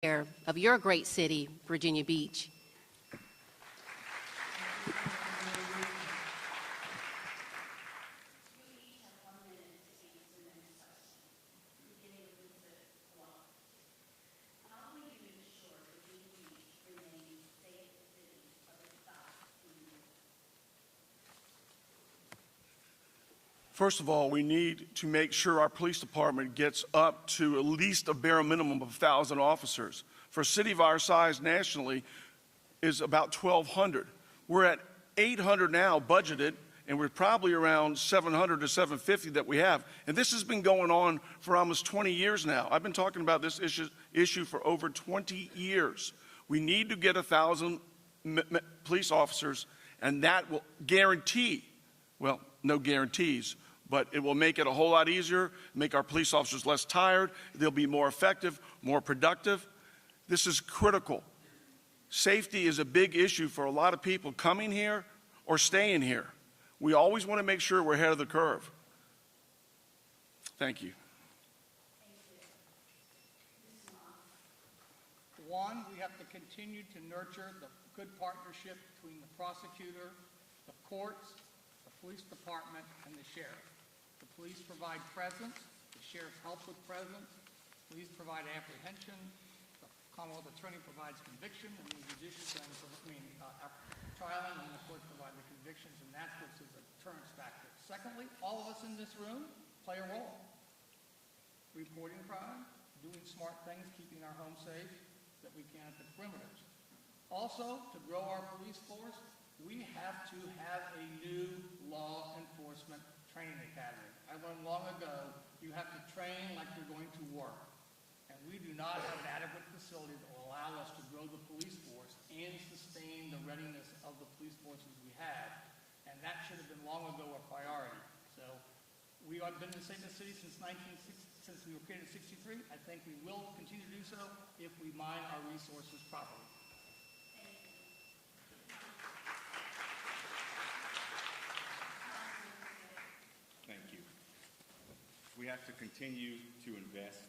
of your great city, Virginia Beach. First of all, we need to make sure our police department gets up to at least a bare minimum of 1,000 officers. For a city of our size nationally is about 1,200. We're at 800 now budgeted, and we're probably around 700 to 750 that we have. And this has been going on for almost 20 years now. I've been talking about this issue for over 20 years. We need to get 1,000 police officers, and that will guarantee, well, no guarantees, but it will make it a whole lot easier, make our police officers less tired, they'll be more effective, more productive. This is critical. Safety is a big issue for a lot of people coming here or staying here. We always want to make sure we're ahead of the curve. Thank you. One, we have to continue to nurture the good partnership between the prosecutor, the courts, the police department, and the sheriff. The police provide presence, the sheriff helps with presence, police provide apprehension, the Commonwealth Attorney provides conviction, and the judicial trialing, and the courts provide the convictions, and that's what's a deterrence factor. Secondly, all of us in this room play a role. Reporting crime, doing smart things, keeping our home safe that we can at the perimeters. Also, to grow our police force, we have to have a new law enforcement training academy. I learned long ago, you have to train like you're going to work. And we do not have an adequate facility that will allow us to grow the police force and sustain the readiness of the police forces we have. And that should have been long ago a priority. So we have been in the same city since we were created in '63. I think we will continue to do so if we mine our resources properly. Thank you. We have to continue to invest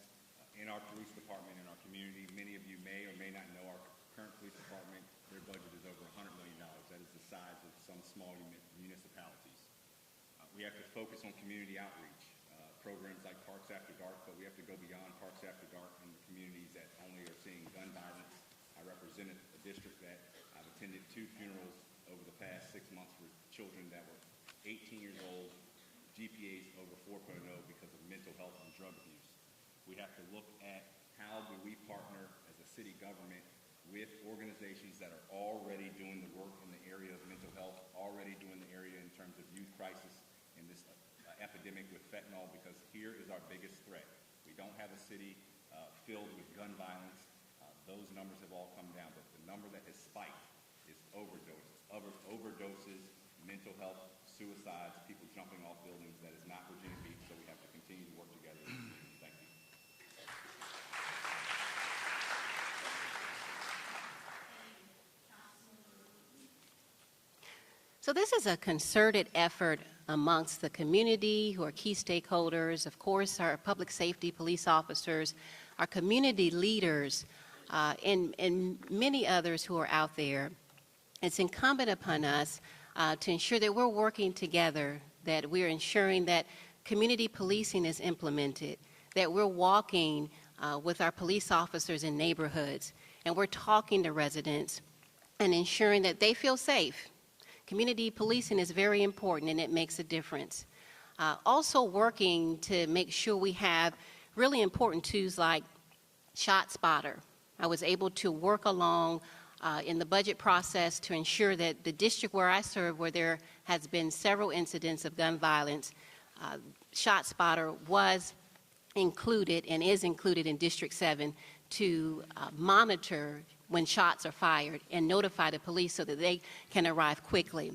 in our police department and our community. Many of you may or may not know our current police department. Their budget is over $100 million. That is the size of some small municipalities. We have to focus on community outreach, programs like Parks After Dark, but we have to go beyond Parks After Dark in the communities that only are seeing gun violence. I represented a district that I've attended 2 funerals over the past 6 months for children that were 18 years old, GPAs over 4.0 because of mental health and drug abuse. We have to look at how do we partner as a city government with organizations that are already doing the work in the area of mental health, already doing the area in terms of youth crisis and this epidemic with fentanyl, because here is our biggest threat. We don't have a city filled with gun violence. Those numbers have all come down, but the number that has spiked is overdoses, mental health, suicides, people jumping off buildings. That is not Virginia Beach, so we have to continue to work together. Thank you. So this is a concerted effort amongst the community who are key stakeholders, of course, our public safety police officers, our community leaders, and many others who are out there. It's incumbent upon us to ensure that we're working together, that we're ensuring that community policing is implemented, that we're walking with our police officers in neighborhoods, and we're talking to residents and ensuring that they feel safe. Community policing is very important, and it makes a difference. Also working to make sure we have really important tools like ShotSpotter. I was able to work along in the budget process to ensure that the district where I serve, where there has been several incidents of gun violence, ShotSpotter was included and is included in District 7 to monitor when shots are fired and notify the police so that they can arrive quickly.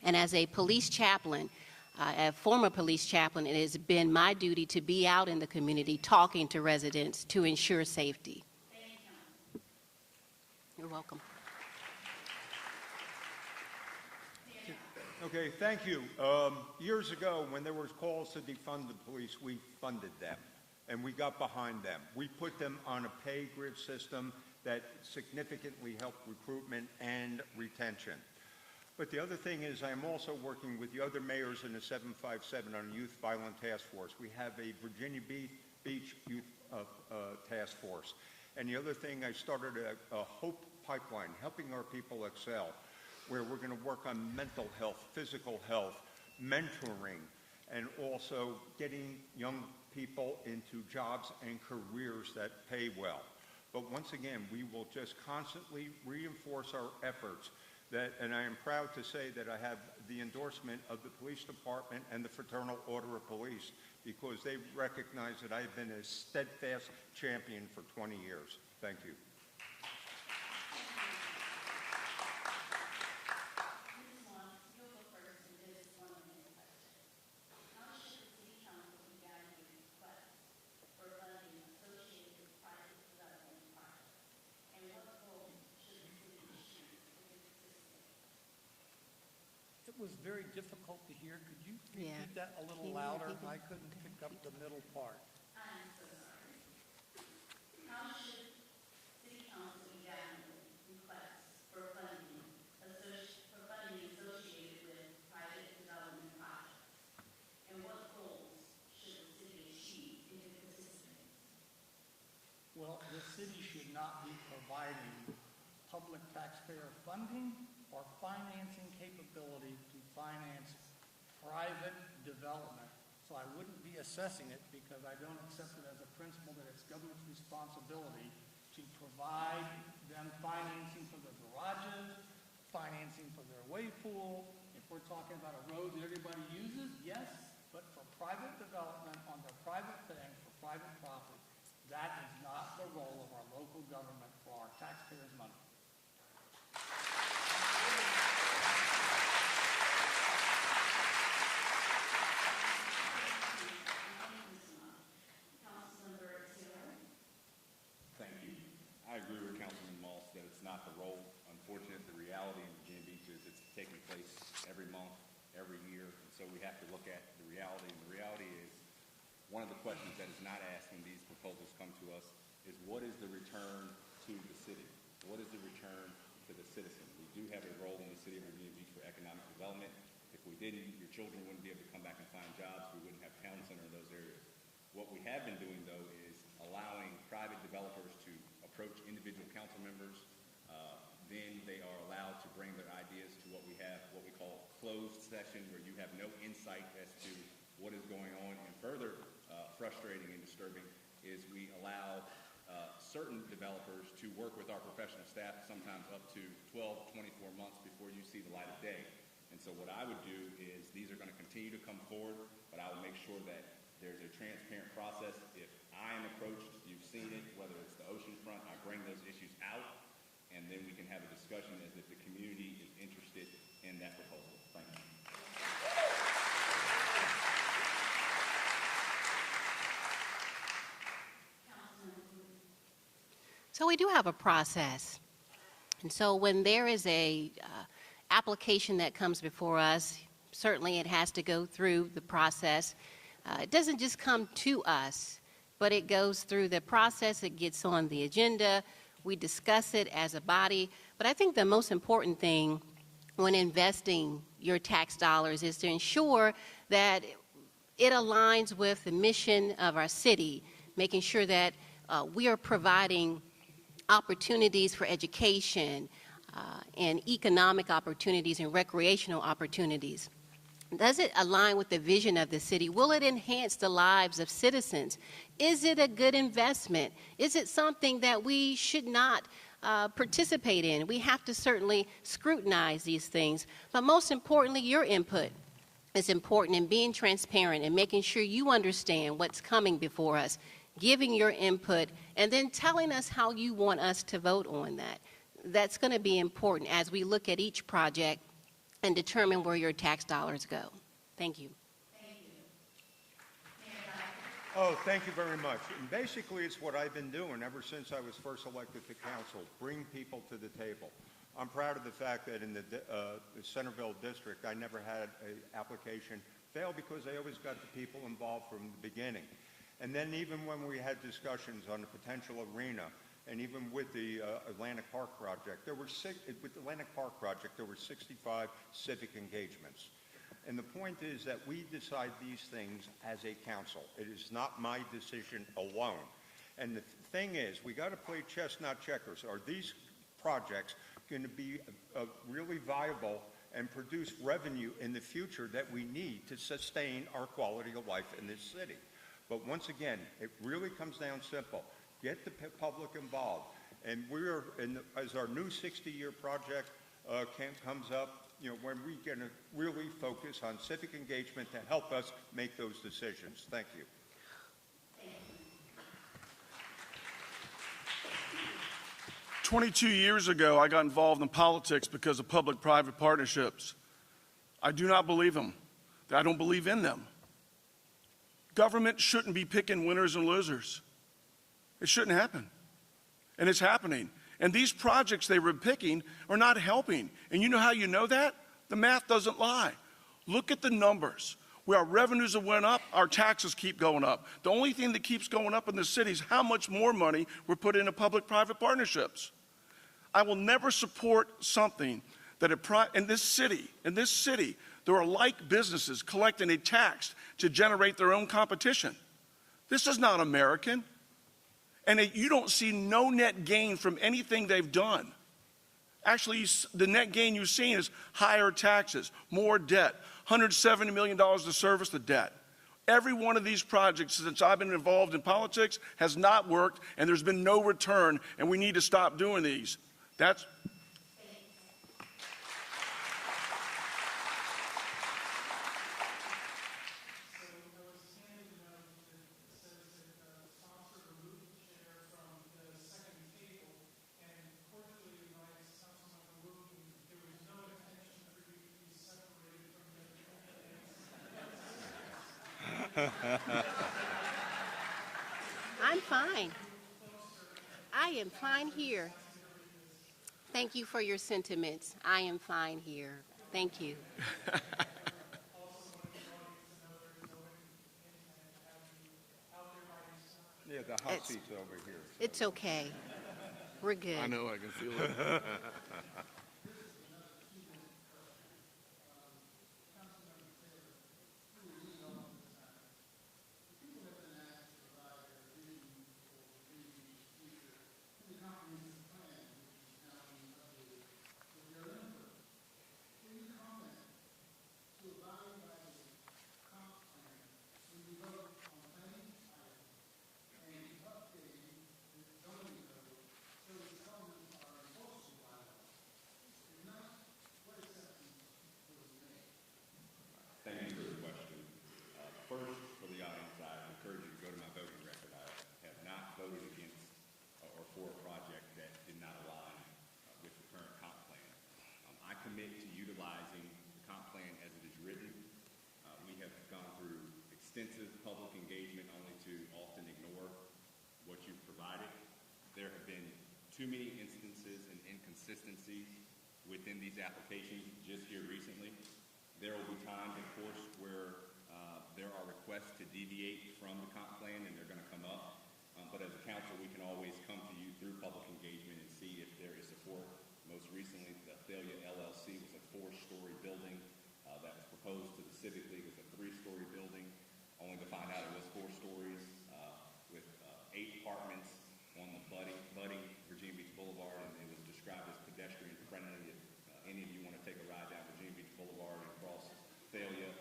And as a police chaplain, a former police chaplain, it has been my duty to be out in the community talking to residents to ensure safety. You're welcome. Okay, thank you. Years ago, when there was calls to defund the police, we funded them. and we got behind them. We put them on a pay grid system that significantly helped recruitment and retention. But the other thing is I'm also working with the other mayors in the 757 on a youth violent task force. We have a Virginia Beach youth task force. And the other thing, I started a hope pipeline, helping our people excel, where we're going to work on mental health, physical health, mentoring, and also getting young people into jobs and careers that pay well. But once again, we will just constantly reinforce our efforts and I am proud to say that I have the endorsement of the police department and the Fraternal Order of Police because they recognize that I've been a steadfast champion for 20 years. Thank you. It was very difficult to hear. Could you Yeah. repeat that a little Can you louder? repeat I it? couldn't pick up the middle part. I'm so sorry. How should City Council evaluate requests for funding associated with private development projects? And what goals should the city achieve if it participates? Well, the city should not be providing public taxpayer funding or financing capability to finance private development. So I wouldn't be assessing it because I don't accept it as a principle that it's government's responsibility to provide them financing for their garages, financing for their wave pool. If we're talking about a road that everybody uses, yes, but for private development on their private thing, for private profit, that is not the role of our local government for our taxpayers' money. Thank you. I agree with Councilman Moss that it's not the role. Unfortunately, the reality in Virginia Beach is it's taking place every month, every year, and so we have to look at the reality. And the reality is, one of the questions that is not asked when these proposals come to us is what is the return to the city? What is the return to the citizen? We do have a role in the city of Virginia Beach for economic development. If we didn't, your children wouldn't be able to come back and find jobs. We wouldn't have town center in those areas. What we have been doing, though, is allowing private developers to approach individual council members. Then they are allowed to bring their ideas to what we have, what we call closed session, where you have no insight as to what is going on. And further frustrating and disturbing is we allow certain developers to work with our professional staff, sometimes up to 12, 24 months before you see the light of day. And so what I would do is these are going to continue to come forward, but I would make sure that there's a transparent process. If I am approached, you've seen it, whether it's the oceanfront, I bring those issues out, and then we can have a discussion as if the community is interested in that proposal. Thank you. So we do have a process. And so when there is a application that comes before us, certainly it has to go through the process. It doesn't just come to us, but it goes through the process. It gets on the agenda. We discuss it as a body. But I think the most important thing when investing your tax dollars is to ensure that it aligns with the mission of our city, making sure that we are providing opportunities for education and economic opportunities and recreational opportunities. Does it align with the vision of the city? Will it enhance the lives of citizens? Is it a good investment? Is it something that we should not participate in? We have to certainly scrutinize these things. But most importantly, your input is important in being transparent and making sure you understand what's coming before us, giving your input, and then telling us how you want us to vote on that. That's going to be important as we look at each project and determine where your tax dollars go. Thank you. Oh, thank you very much. And basically, it's what I've been doing ever since I was first elected to council, bring people to the table. I'm proud of the fact that in the Centerville district, I never had an application fail because they always got the people involved from the beginning. And then even when we had discussions on the potential arena, and even with the Atlantic Park project, there were with the Atlantic Park project, there were 65 civic engagements. And the point is that we decide these things as a council. It is not my decision alone. And the thing is, we got to play chess, not checkers. Are these projects going to be really viable and produce revenue in the future that we need to sustain our quality of life in this city? But once again, it really comes down simple. Get the public involved. And we're, as our new 60-year project comes up, you know, when we can really focus on civic engagement to help us make those decisions. Thank you. 22 years ago, I got involved in politics because of public-private partnerships. I do not believe them. I don't believe in them. Government shouldn't be picking winners and losers. It shouldn't happen. And it's happening. And these projects they were picking are not helping. And you know how you know that? The math doesn't lie. Look at the numbers. Where our revenues have went up, our taxes keep going up. The only thing that keeps going up in the city is how much more money we're putting into public-private partnerships. I will never support something that in this city, there are like businesses collecting a tax to generate their own competition. This is not American. And you don't see no net gain from anything they've done. Actually, the net gain you've seen is higher taxes, more debt, $170 million to service the debt. Every one of these projects since I've been involved in politics has not worked, and there's been no return, and we need to stop doing these. That's... I'm fine. I am fine here. Thank you for your sentiments. I am fine here. Thank you. Yeah, the hot seat's over here. It's okay. We're good. I know, I can feel it. Thank you for the question. First, for the audience, I encourage you to go to my voting record. I have not voted against or for a project that did not align with the current comp plan. I commit to utilizing the comp plan as it is written. We have gone through extensive public engagement only to often ignore what you've provided. There have been too many instances and inconsistencies within these applications just here recently. There will be times, of course, where there are requests to deviate from the comp plan, and they're going to come up. But as a council, we can always come to you through public engagement and see if there is support. Most recently, the Thalia LLC was a 4-story building that was proposed to the Civic League as a 3-story building, only to find out it was 4 stories with 8 apartments on the budding Virginia Beach Boulevard, and it was described as pedestrian friendly. If any of you want to take a ride down Virginia Beach Boulevard and cross Thalia,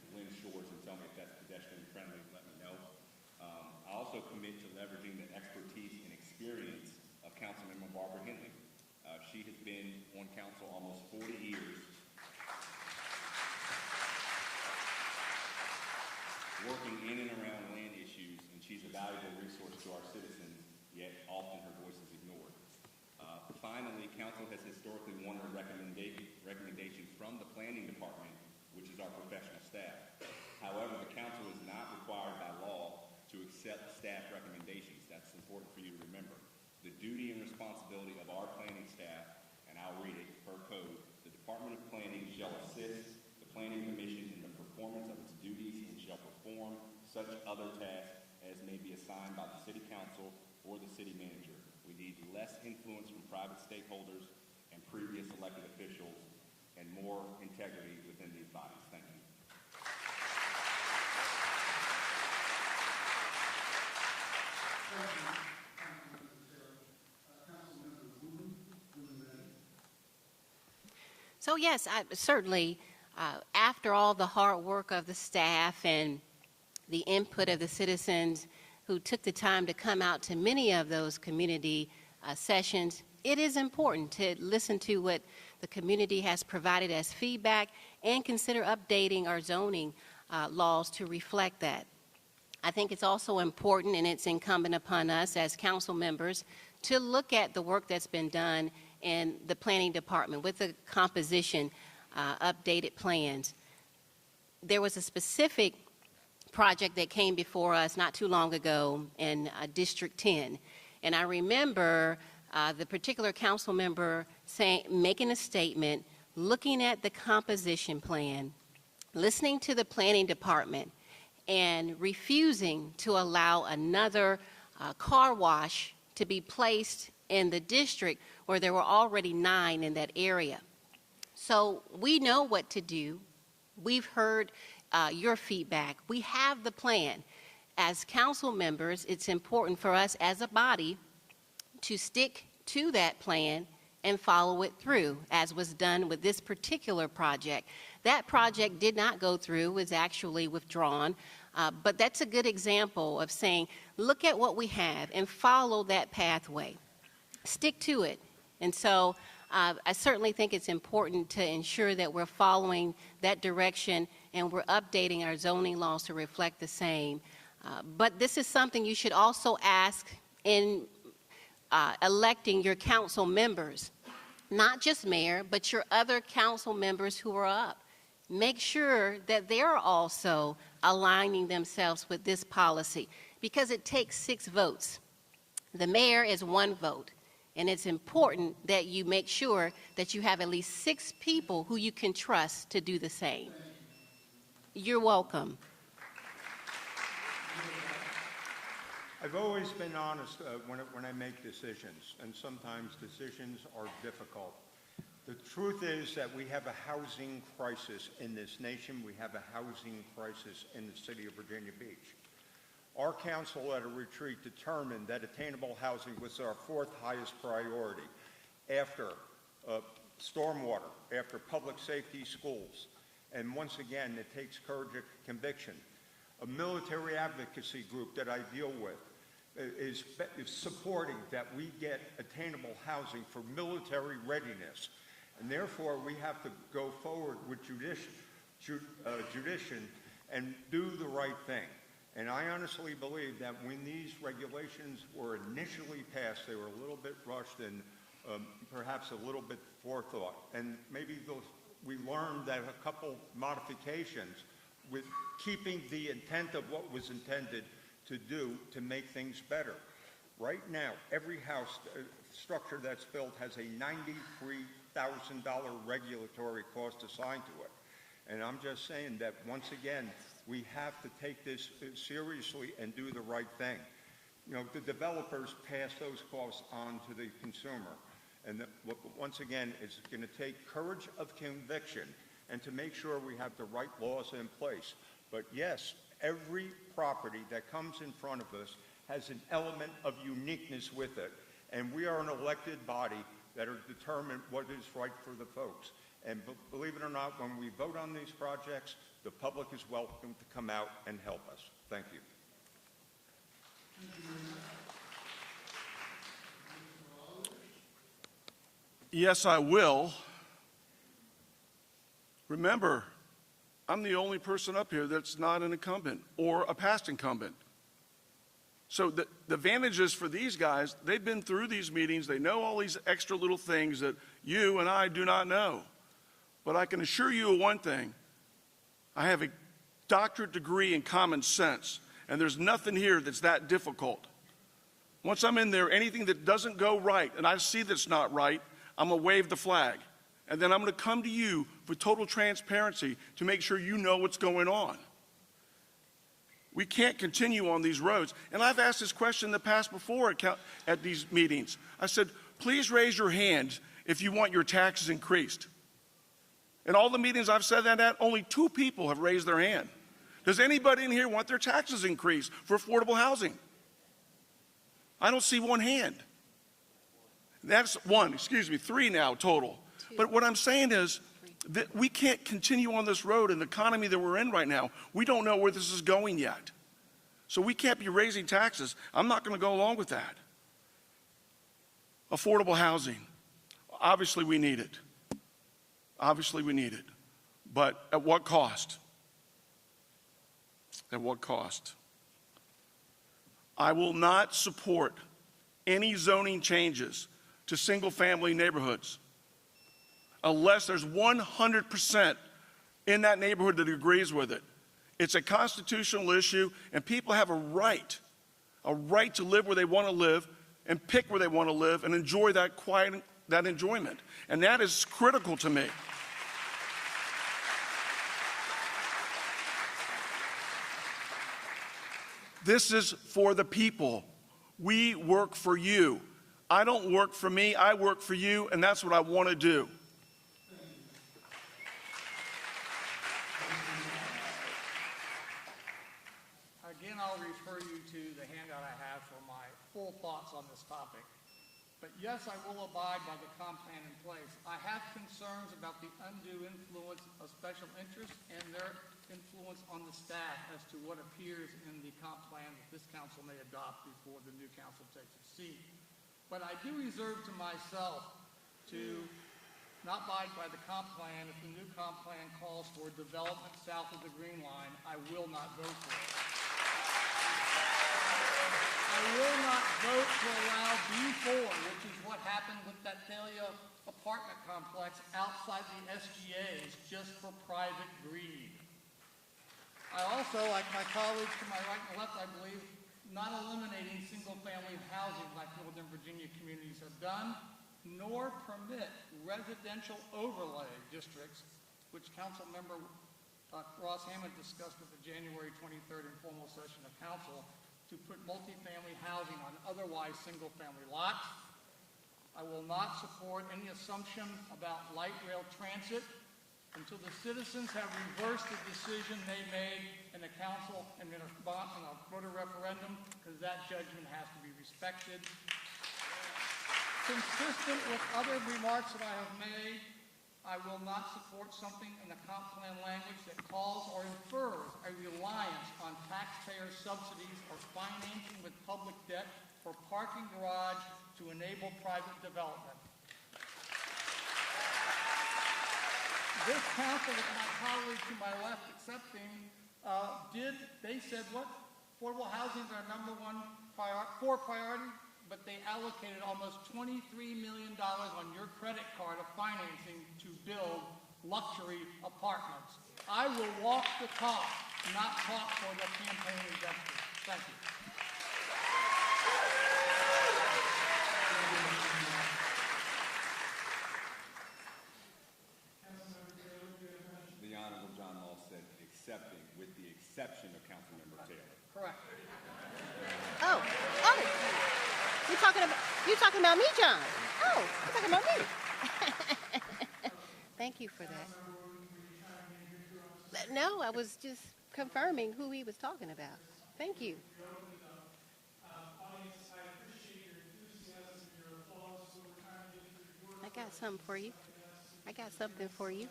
Lynn Shores, and tell me if that's pedestrian friendly, let me know. I also commit to leveraging the expertise and experience of Councilmember Barbara Henley. She has been on council almost 40 years, working in and around land issues, and she's a valuable resource to our citizens, yet often her voice is ignored. Finally, council has historically wanted a recommendation from the planning department, which is our professional staff. However, the council is not required by law to accept staff recommendations. That's important for you to remember. The duty and responsibility of our planning staff, and I'll read it per code, the Department of Planning shall assist the Planning Commission in the performance of its duties and shall perform such other tasks as may be assigned by the city council or the city manager. We need less influence from private stakeholders and previous elected officials and more integrity within these bodies. Thank you. So yes, certainly, after all the hard work of the staff and the input of the citizens who took the time to come out to many of those community sessions, it is important to listen to what the community has provided as feedback and consider updating our zoning laws to reflect that. I think it's also important, and it's incumbent upon us as council members to look at the work that's been done in the planning department with the composition, updated plans. There was a specific project that came before us not too long ago in District 10, and I remember the particular council member making a statement, looking at the composition plan, listening to the planning department, and refusing to allow another car wash to be placed in the district where there were already 9 in that area. So we know what to do. We've heard your feedback. We have the plan. As council members, it's important for us as a body to stick to that plan and follow it through, as was done with this particular project. That project did not go through, was actually withdrawn, but that's a good example of saying, look at what we have and follow that pathway. Stick to it. And so I certainly think it's important to ensure that we're following that direction and we're updating our zoning laws to reflect the same. But this is something you should also ask in electing your council members, not just mayor, but your other council members who are up. Make sure that they're also aligning themselves with this policy, because it takes 6 votes. The mayor is 1 vote, and it's important that you make sure that you have at least 6 people who you can trust to do the same. You're welcome. I've always been honest when I make decisions, and sometimes decisions are difficult. The truth is that we have a housing crisis in this nation. We have a housing crisis in the city of Virginia Beach. Our council at a retreat determined that attainable housing was our 4th highest priority after stormwater, after public safety, schools. And once again, it takes courage and conviction. A military advocacy group that I deal with is supporting that we get attainable housing for military readiness. And therefore, we have to go forward with judiciation and do the right thing. And I honestly believe that when these regulations were initially passed, they were a little bit rushed and perhaps a little bit forethought. And maybe we learned that a couple modifications with keeping the intent of what was intended to do to make things better. Right now, every house structure that's built has a $93,000 regulatory cost assigned to it. And I'm just saying that, once again, we have to take this seriously and do the right thing. You know, the developers pass those costs on to the consumer. And once again, it's going to take courage of conviction and to make sure we have the right laws in place. But yes, every property that comes in front of us has an element of uniqueness with it. And we are an elected body that are determined what is right for the folks. And believe it or not, when we vote on these projects, the public is welcome to come out and help us. Thank you. Yes, I will. Remember, I'm the only person up here that's not an incumbent or a past incumbent. So the advantages for these guys, they've been through these meetings, they know all these extra little things that you and I do not know. But I can assure you of one thing, I have a doctorate degree in common sense, and there's nothing here that's that difficult. Once I'm in there, anything that doesn't go right, and I see that's not right, I'm gonna wave the flag. And then I'm gonna come to you with total transparency to make sure you know what's going on. We can't continue on these roads. And I've asked this question in the past before at these meetings. I said, please raise your hand if you want your taxes increased. In all the meetings I've said that at, only 2 people have raised their hand. Does anybody in here want their taxes increased for affordable housing? I don't see one hand. That's 3 now total. But what I'm saying is that we can't continue on this road in the economy that we're in right now. We don't know where this is going yet. So we can't be raising taxes. I'm not going to go along with that. Affordable housing. Obviously we need it. Obviously we need it. But at what cost? At what cost? I will not support any zoning changes to single-family neighborhoods unless there's 100% in that neighborhood that agrees with it. It's a constitutional issue, and people have a right to live where they want to live and pick where they want to live and enjoy that that enjoyment. And that is critical to me. This is for the people. We work for you. I don't work for me, I work for you, and that's what I want to do. Again, I'll refer you to the handout I have for my full thoughts on this topic. But yes, I will abide by the comp plan in place. I have concerns about the undue influence of special interests and their influence on the staff as to what appears in the comp plan that this council may adopt before the new council takes its seat. But I do reserve to myself to not abide by the comp plan. If the new comp plan calls for development south of the Green Line, I will not vote for it. I will not vote to allow B4, which is what happened with that Thalia apartment complex outside the SGAs just for private greed. I also, like my colleagues to my right and left, I believe, not eliminating single-family housing like Northern Virginia communities have done, nor permit residential overlay districts, which Council Member Ross Hammond discussed at the January 23rd informal session of Council, to put multifamily housing on otherwise single-family lots. I will not support any assumption about light rail transit until the citizens have reversed the decision they made in the council and in a voter referendum, because that judgment has to be respected. Consistent with other remarks that I have made, I will not support something in the comp plan language that calls or infers a reliance on taxpayer subsidies or financing with public debt for parking garage to enable private development. This council, with my colleague to my left accepting, they said, what, affordable housing is our #1 priority, but they allocated almost $23 million on your credit card of financing to build luxury apartments. I will walk the talk, not talk for the campaign investors. Thank you. The Honorable John Law said accepting, with the exception of Councilmember Taylor. Correct. Oh, you're talking about me, John. Oh, you're talking about me. Thank you for that. No, I was just confirming who he was talking about. Thank you. I got something for you. I got something for you.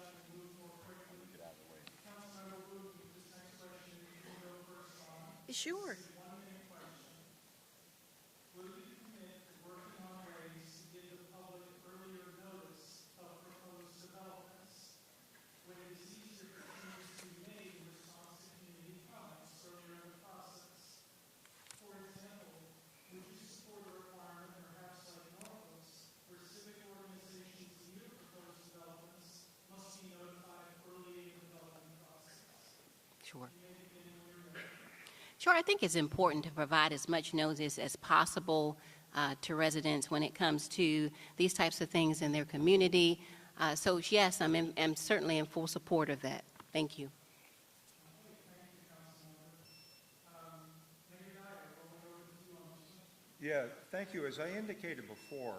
Sure. Sure. Sure, I think it's important to provide as much notice as possible to residents when it comes to these types of things in their community. So yes, I'm certainly in full support of that. Thank you. Yeah, thank you. As I indicated before,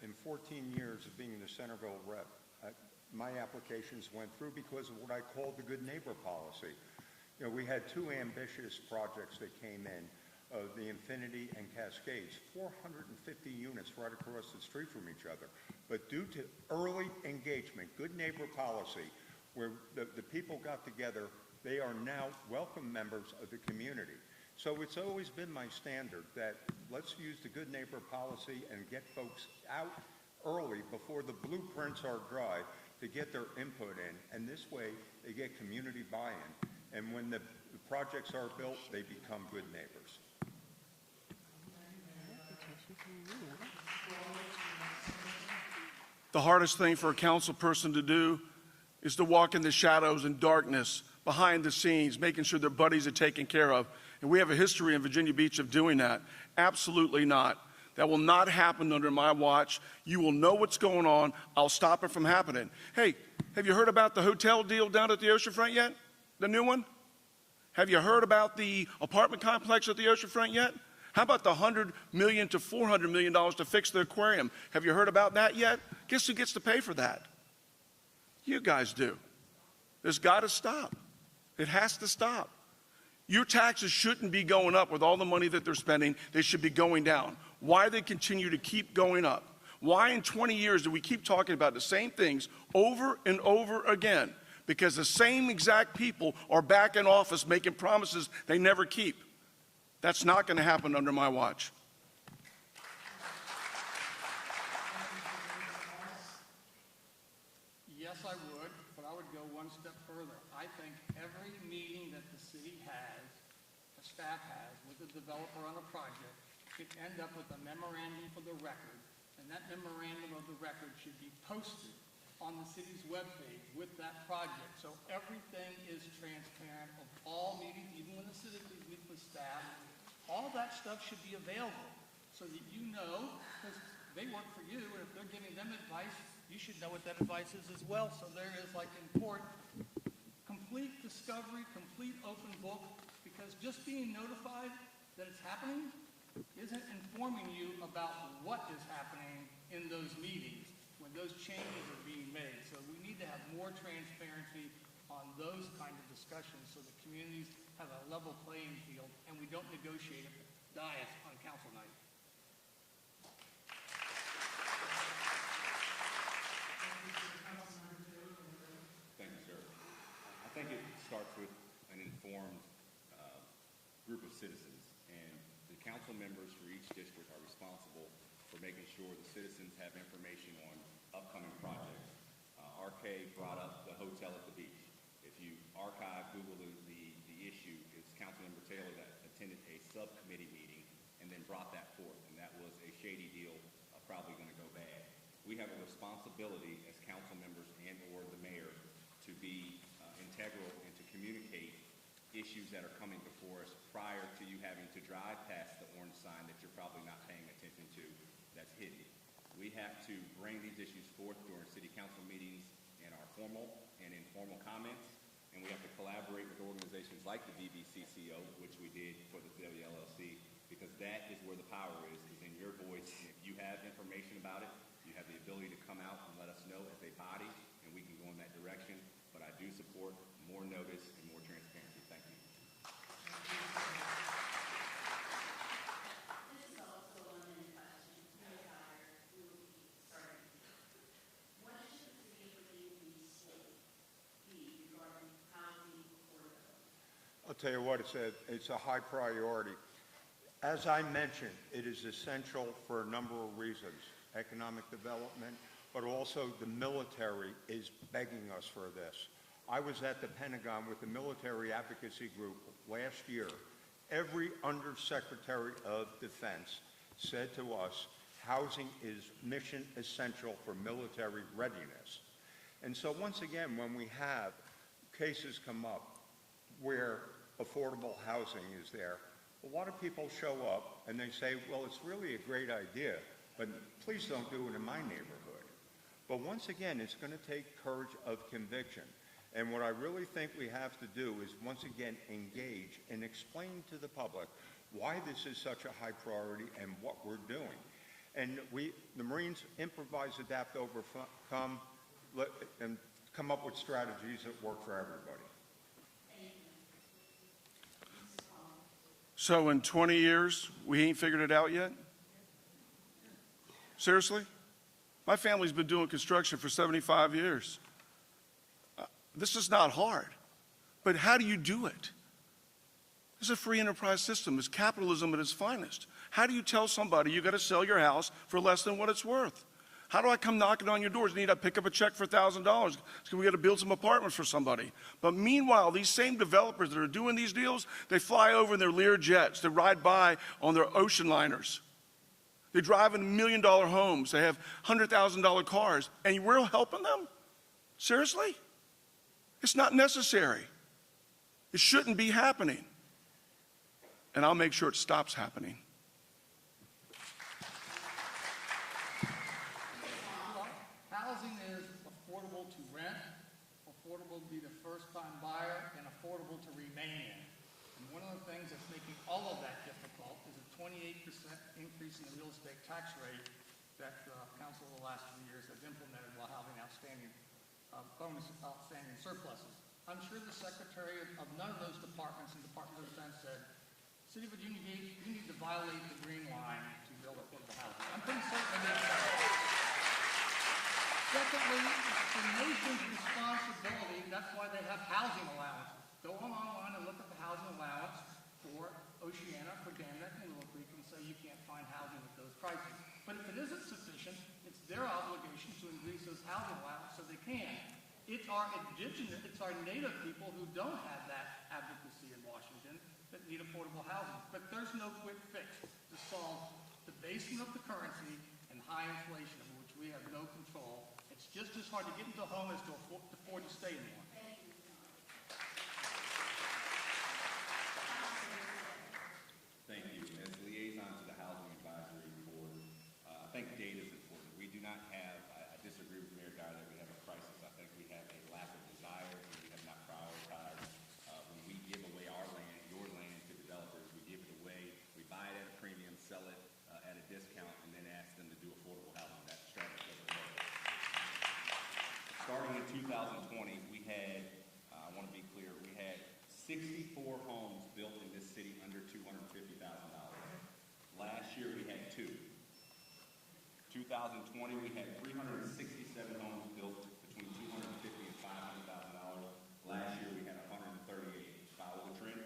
in 14 years of being the Centerville rep, my applications went through because of what I called the good neighbor policy. You know, we had two ambitious projects that came in, the Infinity and Cascades, 450 units right across the street from each other. But due to early engagement, good neighbor policy, where the people got together, they are now welcome members of the community. So it's always been my standard that let's use the good neighbor policy and get folks out early before the blueprints are dry to get their input in. And this way, they get community buy-in. And when the projects are built, they become good neighbors. The hardest thing for a council person to do is to walk in the shadows and darkness behind the scenes, making sure their buddies are taken care of. And we have a history in Virginia Beach of doing that. Absolutely not. That will not happen under my watch. You will know what's going on. I'll stop it from happening. Hey, have you heard about the hotel deal down at the oceanfront yet? The new one? Have you heard about the apartment complex at the oceanfront yet? How about the $100 million to $400 million to fix the aquarium? Have you heard about that yet? Guess who gets to pay for that? You guys do. There's got to stop. It has to stop. Your taxes shouldn't be going up with all the money that they're spending. They should be going down. Why they continue to keep going up? Why in 20 years do we keep talking about the same things over and over again? Because the same exact people are back in office making promises they never keep. That's not going to happen under my watch. Yes, I would, but I would go one step further. I think every meeting that the city has, the staff has, with the developer on a project, should end up with a memorandum for the record, and that memorandum of the record should be posted on the city's webpage with that project. So everything is transparent of all meetings, even when the city meets with staff. All that stuff should be available so that you know, because they work for you, and if they're giving them advice, you should know what that advice is as well. So there is, like in court, complete discovery, complete open book, because just being notified that it's happening isn't informing you about what is happening in those meetings when those changes are being made. So we need to have more transparency on those kind of discussions so that communities have a level playing field and we don't negotiate at the dais on council night. Thank you, sir. I think it starts with an informed group of citizens, and the council members for each district are responsible for making sure the citizens have information on upcoming projects. RK brought up the hotel at the beach. If you archive, Google the issue, it's Councilmember Taylor that attended a subcommittee meeting and then brought that forth, and that was a shady deal, probably going to go bad. We have a responsibility as council members and or the mayor to be integral and to communicate issues that are coming before us prior to you having to drive past the orange sign that you're probably not paying attention to that's hidden. We have to bring these issues forth during city council meetings in our formal and informal comments, and we have to collaborate with organizations like the VBCCO, which we did for the WLLC, because that is where the power is in your voice. If you have information about it, you have the ability to come out and let us know as a body, and we can go in that direction. But I do support more notice and more transparency. Thank you. This is also a limited question. Mayor Dyer, who will be starting. What should the city of Virginia Beach be regarding housing affordability? I'll tell you what, it's a high priority. As I mentioned, it is essential for a number of reasons. Economic development, but also the military is begging us for this. I was at the Pentagon with the military advocacy group last year. Every undersecretary of defense said to us, housing is mission essential for military readiness. And so once again, when we have cases come up where affordable housing is there, a lot of people show up and they say, well, it's really a great idea, but please don't do it in my neighborhood. But once again, it's going to take courage of conviction. And what I really think we have to do is once again engage and explain to the public why this is such a high priority and what we're doing. And the Marines improvise, adapt, overcome, and come up with strategies that work for everybody. So in 20 years, we ain't figured it out yet? Seriously? My family's been doing construction for 75 years. This is not hard. But how do you do it? It's a free enterprise system. It's capitalism at its finest. How do you tell somebody you got to sell your house for less than what it's worth? How do I come knocking on your doors? Need I pick up a check for $1,000? Because we got to build some apartments for somebody. But meanwhile, these same developers that are doing these deals, they fly over in their Lear jets. They ride by on their ocean liners. They drive in $1 million homes. They have $100,000 cars. And we're helping them? Seriously? It's not necessary. It shouldn't be happening. And I'll make sure it stops happening. Housing is affordable to rent, affordable to be the first-time buyer, and affordable to remain in. And one of the things that's making all of that difficult is a 28% increase in the real estate tax rate that the council the last 2 years has implemented while having outstanding surpluses. I'm sure the secretary of none of those departments in Department of Defense said, City of Virginia, you need to violate the green line to build affordable housing. I'm pretty certain they did. Secondly, it's the nation's responsibility, that's why they have housing allowances. Go online and look at the housing allowance for Oceana, for Damnet, and Little Creek and say you can't find housing at those prices. But if it isn't sufficient, it's their obligation to increase those housing allowances so they can. It's our indigenous, it's our native people who don't have that advocacy in Washington that need affordable housing. But there's no quick fix to solve the basement of the currency and high inflation, of which we have no control. It's just as hard to get into a home as to afford to stay in one. Thank you. As liaison to the Housing Advisory Board, I think data is important. We do not have, I disagree with Mayor Dyer that we have a crisis. I think we have a lack of desire and we have not prioritized. When we give away our land, your land to developers, we give it away, we buy it at a premium, sell it at a discount, and then ask them to do affordable housing. That strategy doesn't work. Starting in 2020, we had, I want to be clear, we had 64 homes built in this city under $250,000. Last year we had 2. 2020 we had 367 homes built between $250,000 and $500,000. Last year we had 138. Follow the trend.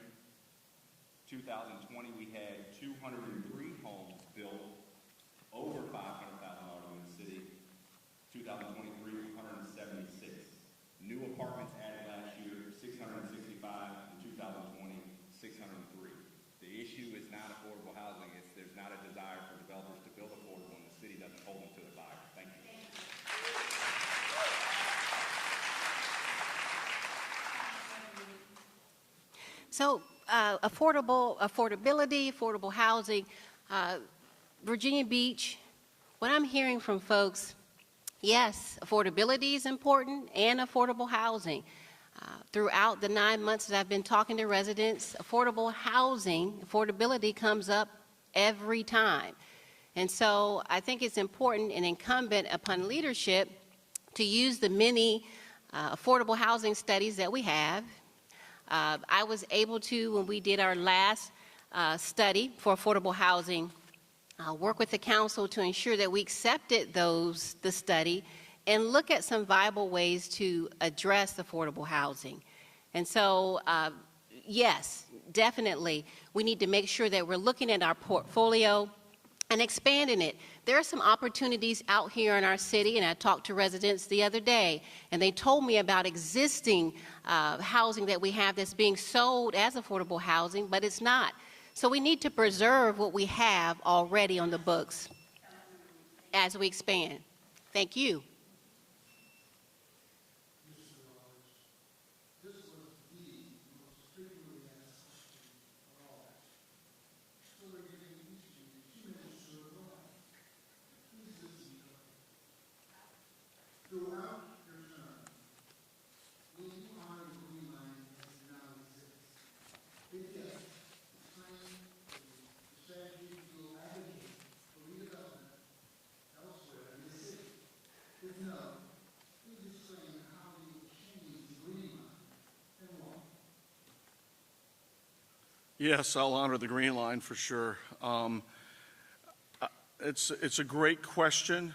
2020 we had 203 homes built over $500,000 in the city. 2023, 176. New apartments added last year, 665. In 2020, 603. The issue is not affordable housing. It's there's not a desire for developers to build affordable, and the city doesn't hold them to the fire. Thank you. So affordability, affordable housing, Virginia Beach, what I'm hearing from folks, yes, affordability is important and affordable housing. Throughout the 9 months that I've been talking to residents, affordable housing, affordability comes up every time. And so I think it's important and incumbent upon leadership to use the many affordable housing studies that we have. I was able to, when we did our last study for affordable housing, work with the council to ensure that we accepted the study and look at some viable ways to address affordable housing. And so, yes, definitely, we need to make sure that we're looking at our portfolio and expanding it. There are some opportunities out here in our city, and I talked to residents the other day, and they told me about existing housing that we have that's being sold as affordable housing, but it's not. So we need to preserve what we have already on the books as we expand. Thank you. Throughout your term, will you honor the green line as it now exists? If yes, explain know, you're just saying how you change the green line and what? Yes, I'll honor the green line for sure. It's a great question.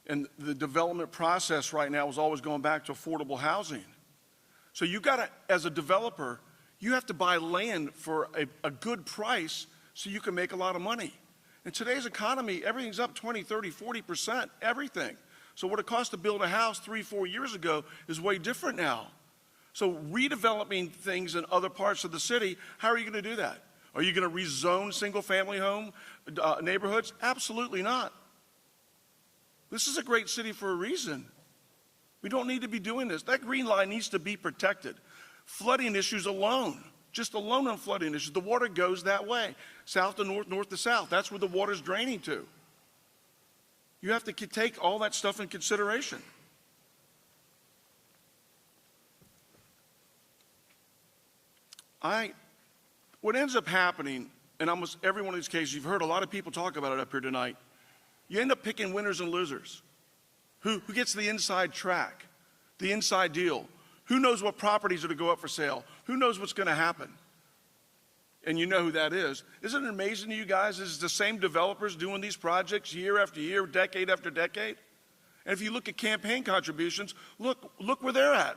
And the development process right now is always going back to affordable housing. So you got to, as a developer, you have to buy land for a good price so you can make a lot of money. In today's economy, everything's up 20, 30, 40%, everything. So what it cost to build a house 3, 4 years ago is way different now. So redeveloping things in other parts of the city, how are you going to do that? Are you going to rezone single-family home neighborhoods? Absolutely not. This is a great city for a reason. We don't need to be doing this. That green line needs to be protected. Flooding issues alone, just alone on flooding issues, the water goes that way, south to north, north to south. That's where the water's draining to. You have to take all that stuff in consideration. What ends up happening, in almost every one of these cases, you've heard a lot of people talk about it up here tonight, you end up picking winners and losers. Who gets the inside track, the inside deal? Who knows what properties are to go up for sale? Who knows what's going to happen? And you know who that is. Isn't it amazing to you guys? It's the same developers doing these projects year after year, decade after decade. And if you look at campaign contributions, look where they're at.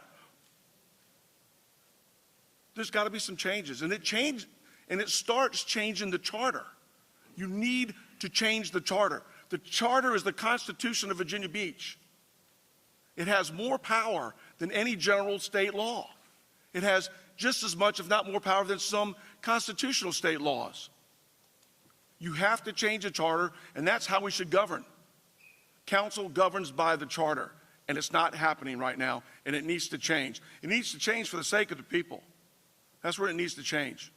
There's got to be some changes. And it starts changing the charter. You need to change the charter. The charter is the Constitution of Virginia Beach. It has more power than any general state law. It has just as much, if not more power, than some constitutional state laws. You have to change the charter, and that's how we should govern. Council governs by the charter, and it's not happening right now, and it needs to change. It needs to change for the sake of the people. That's where it needs to change.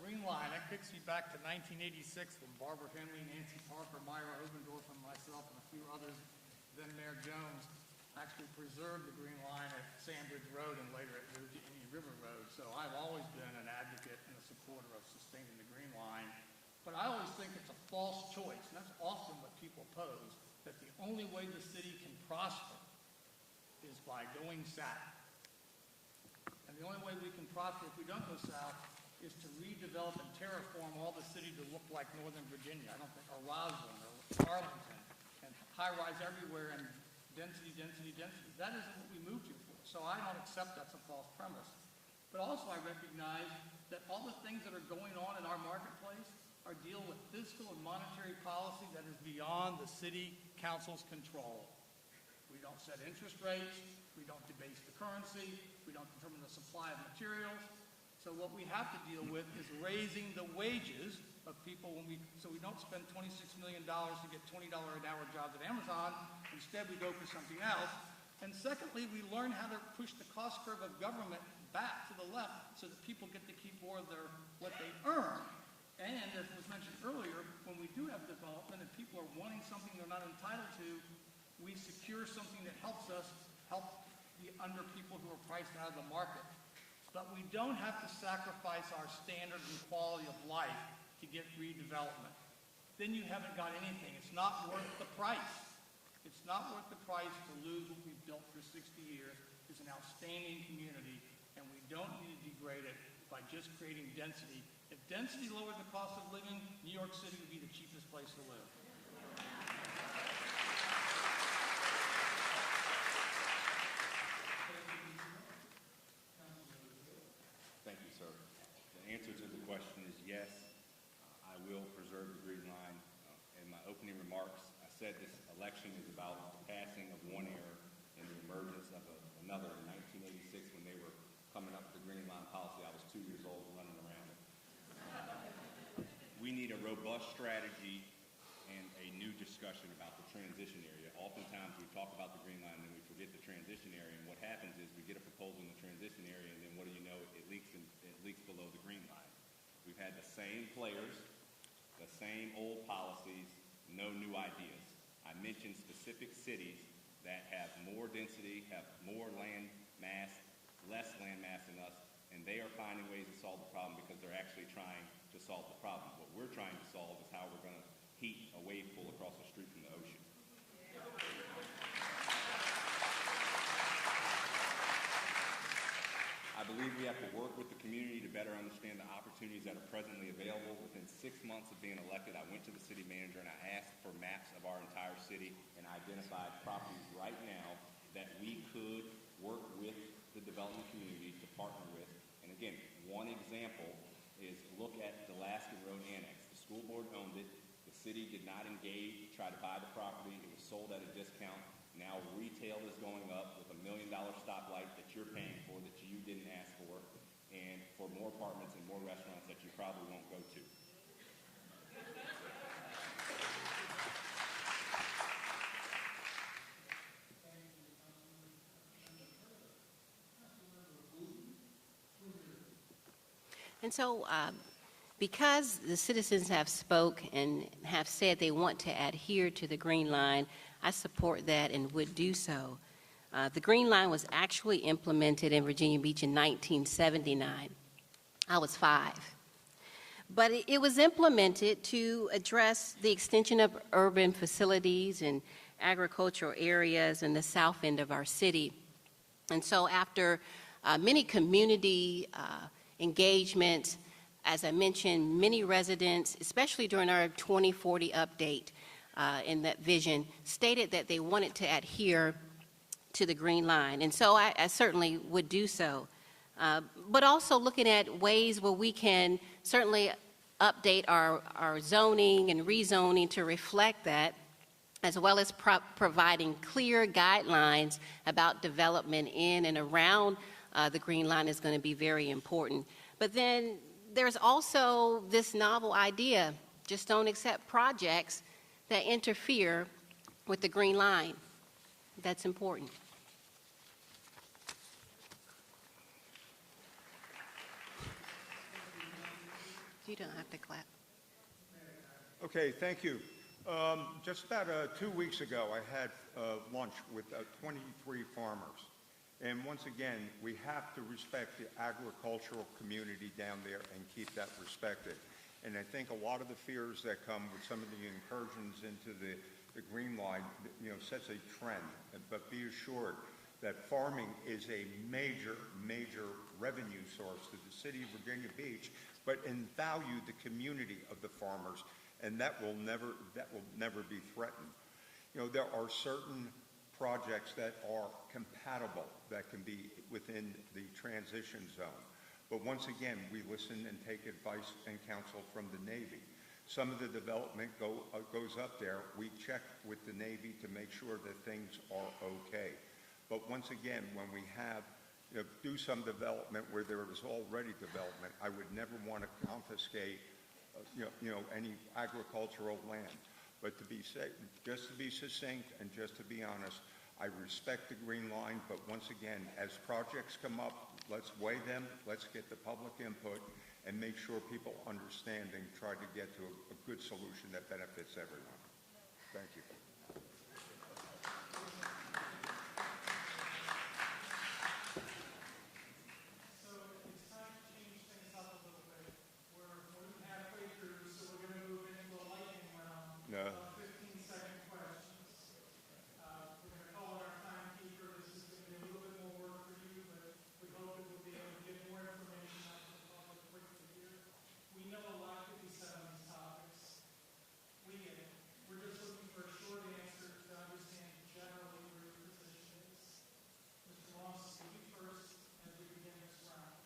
Green line, that kicks you back to 1986 when Barbara Henry, Nancy Parker, Myra Obendorf, and myself and a few others, then Mayor Jones, actually preserved the green line at Sandbridge Road and later at Indian River Road. So I've always been an advocate and a supporter of sustaining the green line. But I always think it's a false choice, and that's often what people pose, that the only way the city can prosper is by going south. And the only way we can prosper if we don't go south is to redevelop and terraform all the city to look like Northern Virginia. I don't think, or Roslyn, or Arlington, and high-rise everywhere, and density, density, density. That isn't what we moved here for. So I don't accept that's a false premise. But also I recognize that all the things that are going on in our marketplace are dealing with fiscal and monetary policy that is beyond the city council's control. We don't set interest rates, we don't debase the currency, we don't determine the supply of materials. So what we have to deal with is raising the wages of people so we don't spend $26 million to get $20 an hour jobs at Amazon. Instead, we go for something else. And secondly, we learn how to push the cost curve of government back to the left so that people get to keep more of what they earn. And as was mentioned earlier, when we do have development and people are wanting something they're not entitled to, we secure something that helps us help the under people who are priced out of the market. But we don't have to sacrifice our standard and quality of life to get redevelopment. Then you haven't got anything. It's not worth the price. It's not worth the price to lose what we've built for 60 years. It's an outstanding community, and we don't need to degrade it by just creating density. If density lowered the cost of living, New York City would be the cheapest place to live. Thank you, sir. The answer to the question is yes. I will preserve the green line. In my opening remarks, I said this election is about the passing of one era and the emergence of another. In 1986, when they were coming up with the green line policy, I was 2 years old running around it. We need a robust strategy and a new discussion about the transition area. Oftentimes, we talk about the green line and then we forget the transition area. And what happens is we get a proposal in the transition area, and then what do you know? It leaks below the green line. We've had the same players, the same old policies, no new ideas. I mentioned specific cities that have more density, have more land mass, less land mass than us, and they are finding ways to solve the problem because they're actually trying to solve the problem. What we're trying to solve is how we're going to heat a wave pool across the street from the ocean. I believe we have to work with the community to better understand the opportunities that are presently available. Within 6 months of being elected, I went to the city manager and I asked for maps of our entire city and identified properties right now that we could work with the development community to partner with. And again, one example is look at the Laskin Road Annex. The school board owned it. The city did not engage, try to buy the property. It was sold at a discount. Now retail is going up with $1 million stoplight that you're paying for that you didn't ask for, and for more apartments and more restaurants that you probably won't go to. And so, because the citizens have spoke and have said they want to adhere to the Green Line, I support that and would do so. The Green Line was actually implemented in Virginia Beach in 1979. I was 5. But it was implemented to address the extension of urban facilities and agricultural areas in the south end of our city. And so after many community engagements, as I mentioned, many residents, especially during our 2040 update in that vision, stated that they wanted to adhere to the Green Line. And so I certainly would do so. But also looking at ways where we can certainly update our zoning and rezoning to reflect that, as well as providing clear guidelines about development in and around the Green Line is going to be very important. But then there's also this novel idea, just don't accept projects that interfere with the Green Line. That's important. You don't have to clap. Okay, thank you. Just about 2 weeks ago, I had lunch with 23 farmers. And once again, we have to respect the agricultural community down there and keep that respected. And I think a lot of the fears that come with some of the incursions into the Green Line, sets a trend. But be assured that farming is a major, major revenue source to the city of Virginia Beach, but in value the community of the farmers, and that will never be threatened. There are certain projects that are compatible that can be within the transition zone. But once again, we listen and take advice and counsel from the Navy. Some of the development goes up there. We check with the Navy to make sure that things are okay. But once again, when we do some development where there is already development, I would never want to confiscate, any agricultural land. But just to be succinct and just to be honest, I respect the Green Line, but once again, as projects come up, let's weigh them, let's get the public input, and make sure people understand and try to get to a good solution that benefits everyone. Thank you. No. 15-second questions. We're going to call on our timekeeper. This is going to be a little bit more work for you, but we hope that we'll be able to get more information out to the public quickly here. We know a lot could be said on these topics. We get it. We're just looking for a short answer to understand generally where your position is. Mr. Moss, will you first as we begin this round?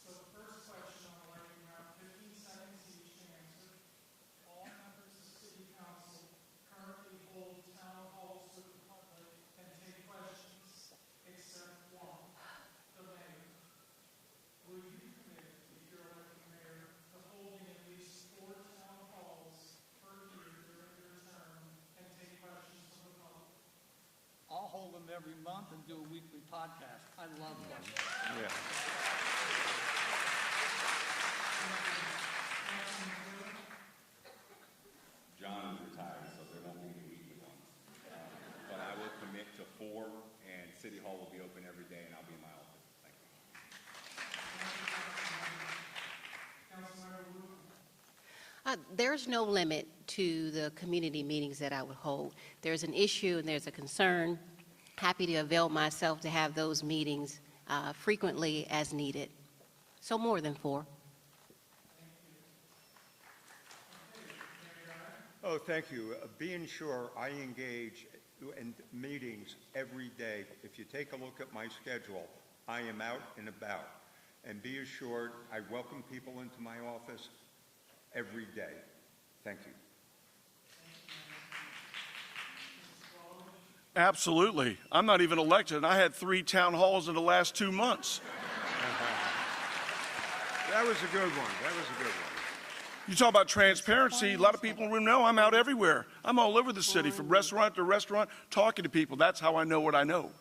So the first question on the lightning round, 15 seconds each to answer. All members of City Council currently hold town halls with the public and take questions, except one, the mayor. Will you commit, if you're elected mayor, to holding at least 4 town halls per year during your term and take questions from the public? I'll hold them every month and do a weekly podcast. I love them. Yeah. John is retired, so there won't be any weekly ones. But I will commit to 4, and City Hall will be open every day, and I'll be in my office. Thank you. Councilmember Wu There's no limit to the community meetings that I would hold. There's an issue and there's a concern. Happy to avail myself to have those meetings frequently as needed. So more than 4. Oh, thank you. Being sure I engage in meetings every day. If you take a look at my schedule, I am out and about. And be assured, I welcome people into my office every day. Thank you. Absolutely. I'm not even elected, and I had 3 town halls in the last 2 months. That was a good one. That was a good one. You talk about transparency, a lot of people in the room know I'm out everywhere. I'm all over the city, from restaurant to restaurant, talking to people. That's how I know what I know.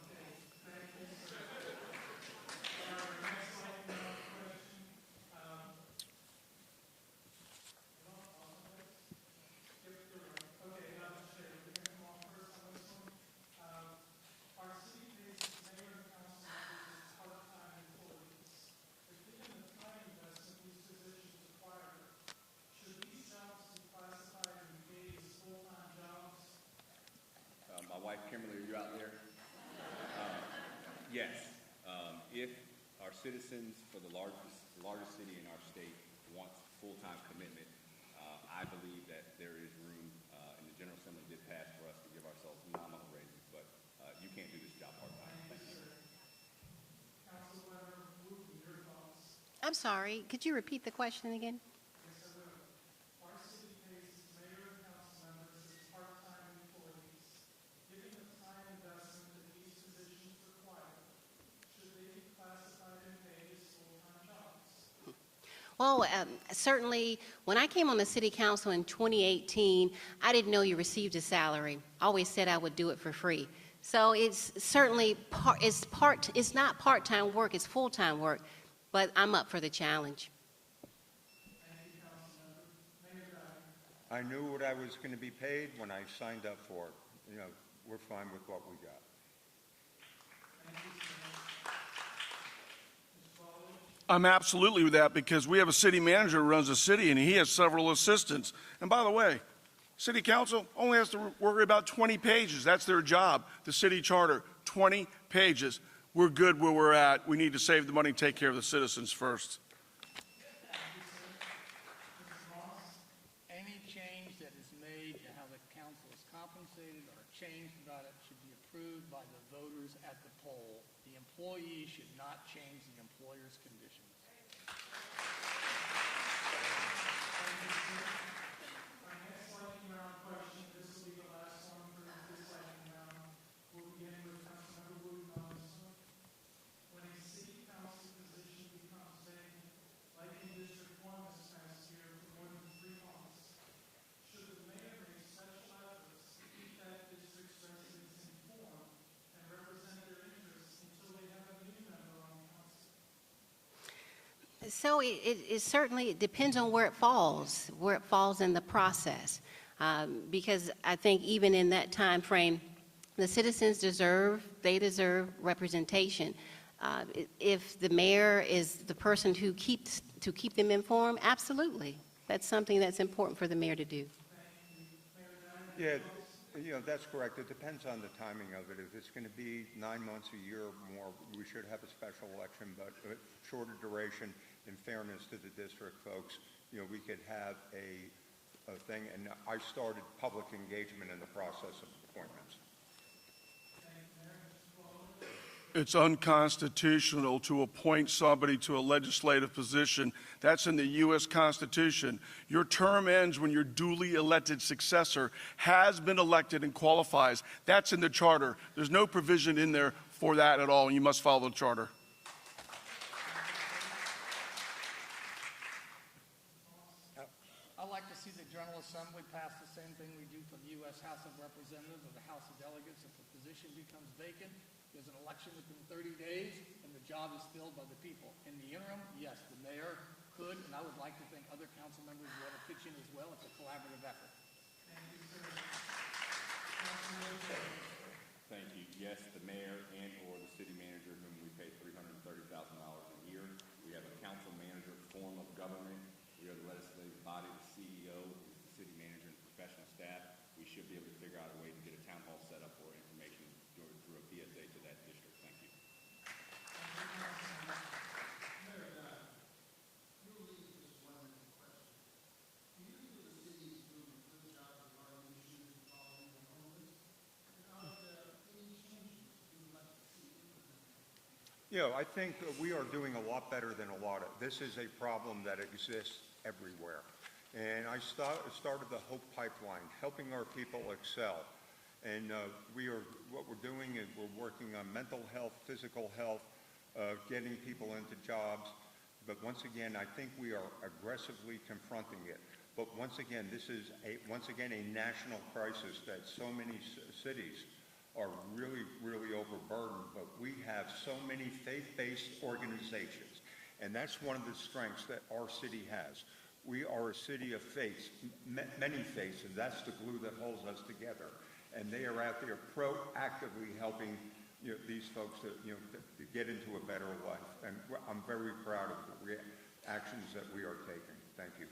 My wife, Kimberly, are you out there? Yes. If our citizens for the largest city in our state wants full-time commitment, I believe that there is room, and the General Assembly did pass for us to give ourselves nominal raises, but you can't do this job part-time. Thank you. I'm sorry, could you repeat the question again? Well, certainly, when I came on the city council in 2018, I didn't know you received a salary. I always said I would do it for free. So it's certainly it's not part-time work, it's full-time work, but I'm up for the challenge. I knew what I was going to be paid when I signed up for it. You know, we're fine with what we got. I'm absolutely with that because we have a city manager who runs the city and he has several assistants. And by the way, city council only has to worry about 20 pages. That's their job. The city charter, 20 pages. We're good where we're at. We need to save the money and take care of the citizens first. Any change that is made to how the council is compensated or a change about it should be approved by the voters at the poll. The employee should not change the employer's conditions. So it certainly depends on where it falls in the process. Because I think even in that time frame, the citizens deserve representation. If the mayor is the person who keep them informed, absolutely. That's something that's important for the mayor to do. Yeah, you know, that's correct. It depends on the timing of it. If it's going to be 9 months, a year or more, we should have a special election, but shorter duration, in fairness to the district folks, you know, we could have a thing. And I started public engagement in the process of appointments. It's unconstitutional to appoint somebody to a legislative position. That's in the U.S. Constitution. Your term ends when your duly elected successor has been elected and qualifies. That's in the charter. There's no provision in there for that at all, and you must follow the charter. I'd like to see the General Assembly pass the same thing we do for the U.S. House of Representatives or the House of Delegates. If the position becomes vacant, there's an election within 30 days, and the job is filled by the people. In the interim, yes, the mayor could, and I would like to think other council members would want to pitch in as well. It's a collaborative effort. Thank you. Yes, the mayor and/or the city manager, whom we pay $330,000 a year. We have a council manager form of government. We are the legislative body, the CEO, I think we are doing a lot better than a lot of, this is a problem that exists everywhere. And I started the Hope Pipeline, helping our people excel. And what we're doing is we're working on mental health, physical health, getting people into jobs. But once again, I think we are aggressively confronting it. But once again, this is a national crisis that so many cities are really, really overburdened. But we have so many faith-based organizations. And that's one of the strengths that our city has. We are a city of faiths, many faiths, and that's the glue that holds us together. And they are out there proactively helping these folks to get into a better life. And I'm very proud of the actions that we are taking. Thank you.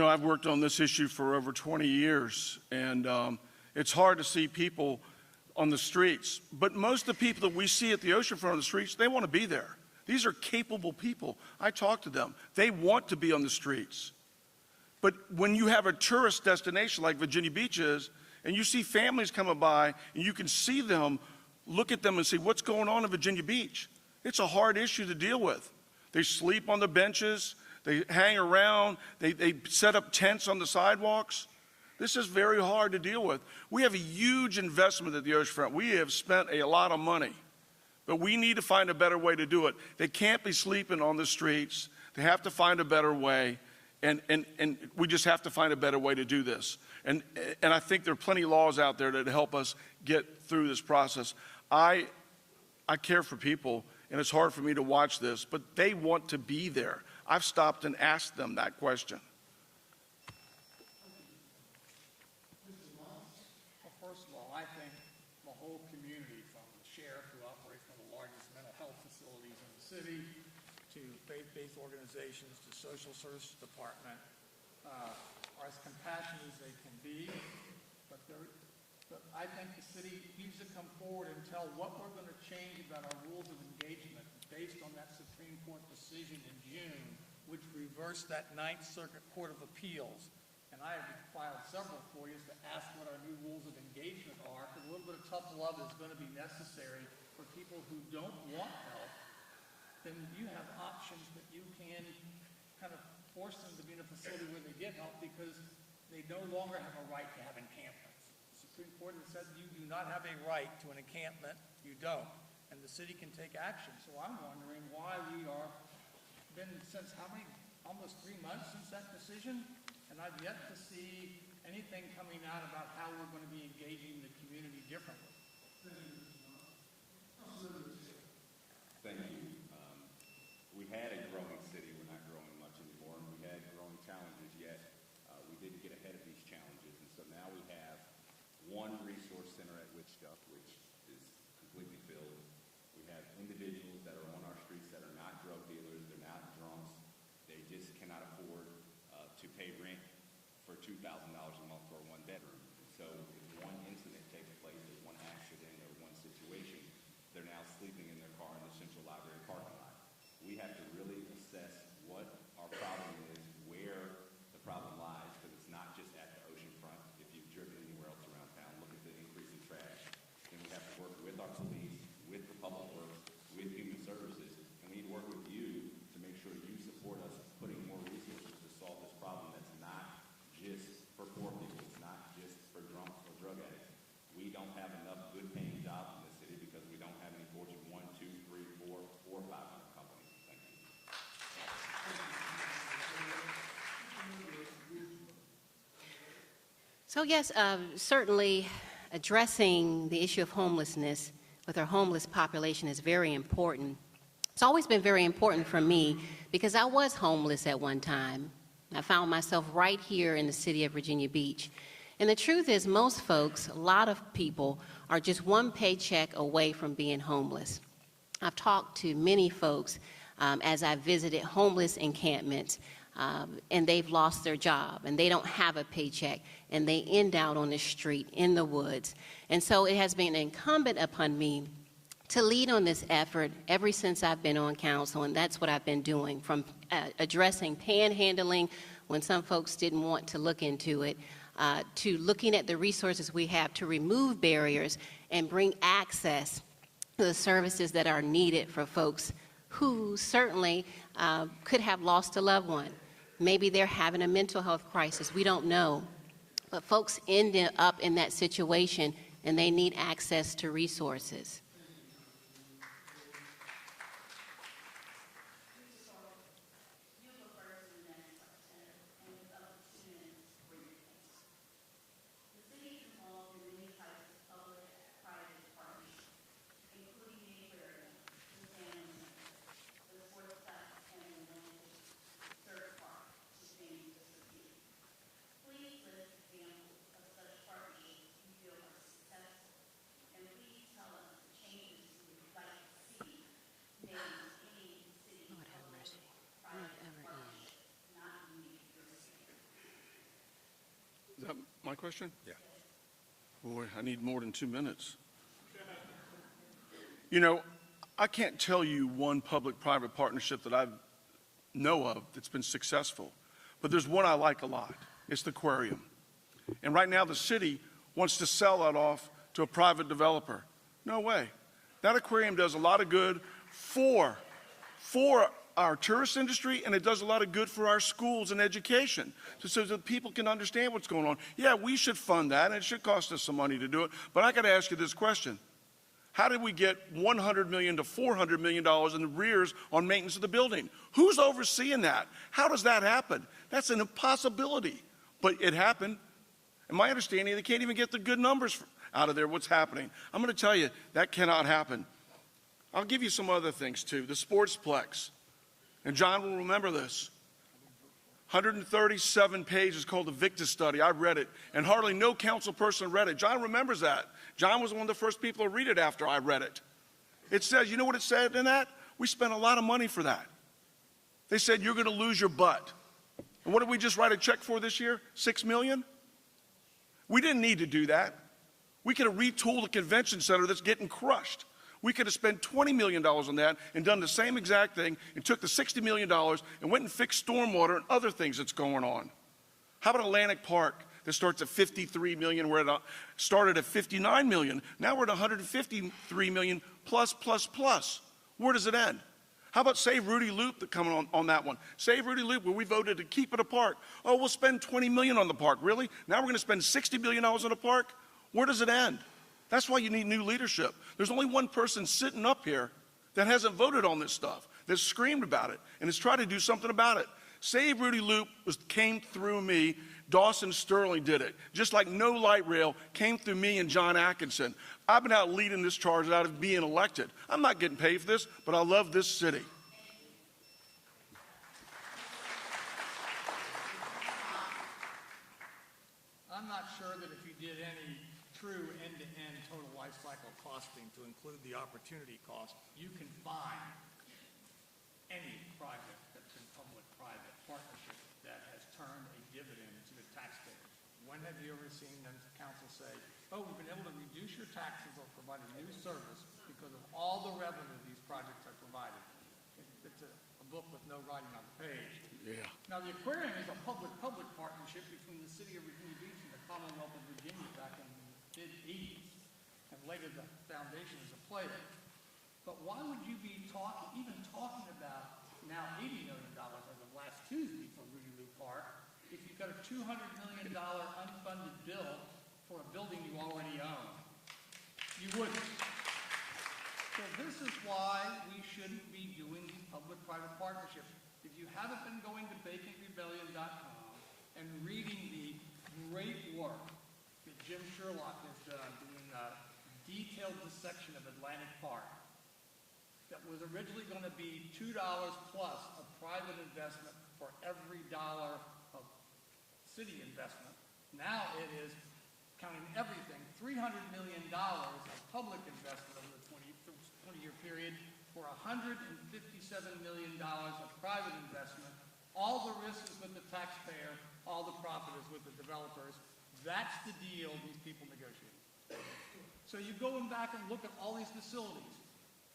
I've worked on this issue for over 20 years, and it's hard to see people on the streets. But most of the people that we see at the oceanfront on the streets, they want to be there. These are capable people. I talk to them. They want to be on the streets. But when you have a tourist destination like Virginia Beach is, and you see families coming by, and you can see them, look at them and see what's going on in Virginia Beach. It's a hard issue to deal with. They sleep on the benches. They hang around. They set up tents on the sidewalks. This is very hard to deal with. We have a huge investment at the oceanfront. We have spent a lot of money. But we need to find a better way to do it. They can't be sleeping on the streets. They have to find a better way, and we just have to find a better way to do this. And I think there are plenty of laws out there that help us get through this process. I care for people, and it's hard for me to watch this, but they want to be there. I've stopped and asked them that question. Well, first of all, I think the whole community, from the sheriff, who operates one of the largest mental health facilities in the city, to faith-based organizations, to social services department, are as compassionate as they can be. But I think the city needs to come forward and tell what we're going to change about our rules of engagement based on that Supreme Court decision in June, which reversed that Ninth Circuit Court of Appeals. And I have filed several for you to ask what our new rules of engagement are, because a little bit of tough love is going to be necessary for people who don't want help. Then you have options that you can kind of force them to be in a facility where they get help, because they no longer have a right to have encampments. The Supreme Court has said you do not have a right to an encampment. You don't. And the city can take action. So I'm wondering why we are been since how many, almost 3 months since that decision, and I've yet to see anything coming out about how we're going to be engaging the community differently. Thank you. We had a growing city. We're not growing much anymore, and we had growing challenges, yet we didn't get ahead of these challenges. And so now we have one resource center at Wichita, which is completely filled. We have individuals that are on our streets that are not drug dealers, they're not drunks. They just cannot afford to pay rent for $2,000 a month for a one-bedroom. So if one incident takes place, or one accident, or one situation, they're now sleeping in their car in the Central Library parking lot. We have to really assess what our problem is, where the problem lies, because it's not just at the oceanfront. If you've driven anywhere else around town, look at the increase in trash. Then we have to work with our police, with the public works, with human services, and we need to work with you to make sure you support us putting more resources to solve this problem that's not just for poor people, it's not just for drunks or drug addicts. We don't have enough good-paying jobs in this city because we don't have any Fortune 1, 2, 3, 4, or 500 companies. Thank you. So yes, certainly addressing the issue of homelessness with our homeless population is very important. It's always been very important for me because I was homeless at one time. I found myself right here in the city of Virginia Beach. And the truth is, most folks, a lot of people, are just one paycheck away from being homeless. I've talked to many folks as I visited homeless encampments, and they've lost their job, and they don't have a paycheck, and they end out on the street in the woods. And so it has been incumbent upon me to lead on this effort ever since I've been on council, and that's what I've been doing, from addressing panhandling when some folks didn't want to look into it, to looking at the resources we have to remove barriers and bring access to the services that are needed for folks who certainly could have lost a loved one. Maybe they're having a mental health crisis. We don't know. But folks end up in that situation, and they need access to resources. Is that my question? Yeah. Boy, I need more than 2 minutes. You know, I can't tell you one public-private partnership that I know of that's been successful, but there's one I like a lot. It's the aquarium. And right now the city wants to sell that off to a private developer. No way. That aquarium does a lot of good for our tourist industry, and it does a lot of good for our schools and education, so that people can understand what's going on. Yeah, we should fund that, and it should cost us some money to do it. But I got to ask you this question. How did we get $100 million to $400 million in arrears on maintenance of the building? Who's overseeing that? How does that happen? That's an impossibility. But it happened. And my understanding, they can't even get the good numbers out of there, what's happening. I'm going to tell you, that cannot happen. I'll give you some other things, too. The Sportsplex. And John will remember this. 137 pages called the Victus study. I read it, and hardly no council person read it. John remembers that. John was one of the first people to read it after I read it. It says, you know what it said in that? We spent a lot of money for that. They said, you're going to lose your butt. And what did we just write a check for this year? $6 million? We didn't need to do that. We could have retooled a convention center that's getting crushed. We could have spent $20 million on that and done the same exact thing and took the $60 million and went and fixed stormwater and other things that's going on. How about Atlantic Park that starts at $53 million, where it started at $59 million. Now we're at $153 million plus. Where does it end? How about Save Rudy Loop that coming on that one? Save Rudy Loop, where we voted to keep it a park. Oh, we'll spend $20 million on the park. Really? Now we're going to spend $60 million on a park? Where does it end? That's why you need new leadership. There's only one person sitting up here that hasn't voted on this stuff, that's screamed about it, and has tried to do something about it. Save Rudy Loop came through me. Dawson Sterling did it. Just like No Light Rail came through me and John Atkinson. I've been out leading this charge out of being elected. I'm not getting paid for this, but I love this city. I'm not sure that if you did any true end-to-end total life cycle costing to include the opportunity cost, you can find any project that's in public-private partnership that has turned a dividend to the taxpayer. When have you ever seen the council say, oh, we've been able to reduce your taxes or provide a new service because of all the revenue these projects have provided? It's a book with no writing on the page. Yeah. Now, the aquarium is a public-public partnership between the city of Virginia Beach and the Commonwealth of Virginia back in the mid-80s, and later the foundation is a player. But why would you be even talking about now $80 million as of last Tuesday for Rudy Lou Park if you've got a $200 million unfunded bill for a building you already own? You wouldn't. So this is why we shouldn't be doing these public-private partnerships. If you haven't been going to baconrebellion.com and reading the great work that Jim Sherlock has done doing a detailed dissection of Atlantic Park that was originally going to be $2 plus of private investment for every dollar of city investment. Now it is, counting everything, $300 million of public investment over the 20-year period for $157 million of private investment. All the risk is with the taxpayer, all the profit is with the developers. That's the deal these people negotiate. So you go back and look at all these facilities.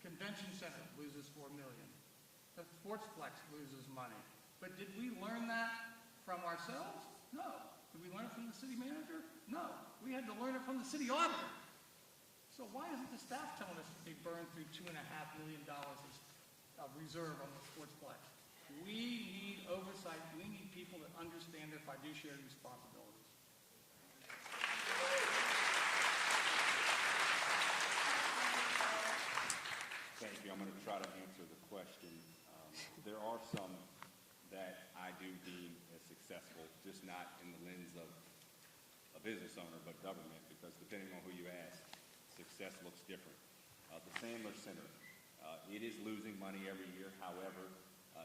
Convention Center loses $4 million. The Sportsplex loses money. But did we learn that from ourselves? No. Did we learn it from the city manager? No, we had to learn it from the city auditor. So why isn't the staff telling us that they burned through $2.5 million of reserve on the sportsplex? We need oversight. We need people that understand their fiduciary responsibilities. Thank you. I'm going to try to answer the question. There are some that I do deem as successful, just not in the lens of a business owner, but government, because depending on who you ask, success looks different. The Sandler Center, it is losing money every year. However,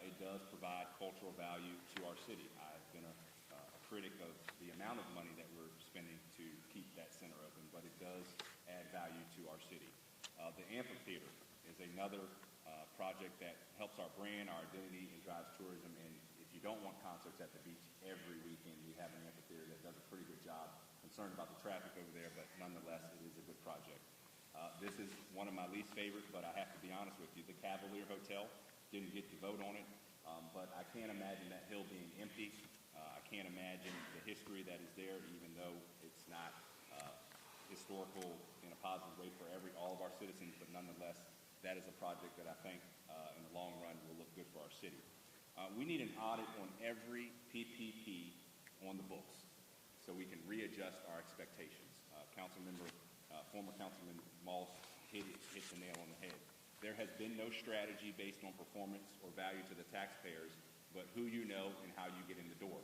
it does provide cultural value to our city. I've been a critic of the amount of money that we're spending to keep that center open, but it does add value to our city. The amphitheater is another project that helps our brand, our identity, and drives tourism. And if you don't want concerts at the beach every weekend, we have an amphitheater that does a pretty good job. Concerned about the traffic over there, but nonetheless, it is a good project. This is one of my least favorites, but I have to be honest with you. The Cavalier Hotel, didn't get to vote on it, but I can't imagine that hill being empty. I can't imagine the history that is there, even though it's not historical in a positive way for all of our citizens, but nonetheless, that is a project that I think in the long run will look good for our city. We need an audit on every PPP on the books so we can readjust our expectations. Former Councilman Moss hit the nail on the head. There has been no strategy based on performance or value to the taxpayers, but who you know and how you get in the door.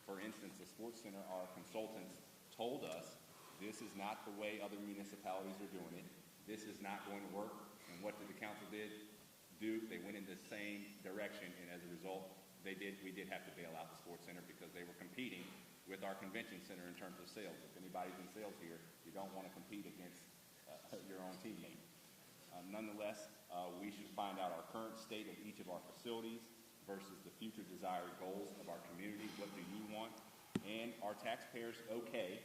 For instance, the Sports Center, our consultants told us this is not the way other municipalities are doing it. This is not going to work. And what did the council do? They went in the same direction, and as a result, we did have to bail out the Sports Center because they were competing with our convention center in terms of sales. If anybody's in sales here, you don't want to compete against your own teammate. Nonetheless, we should find out our current state of each of our facilities versus the future desired goals of our community. What do you want? And are taxpayers okay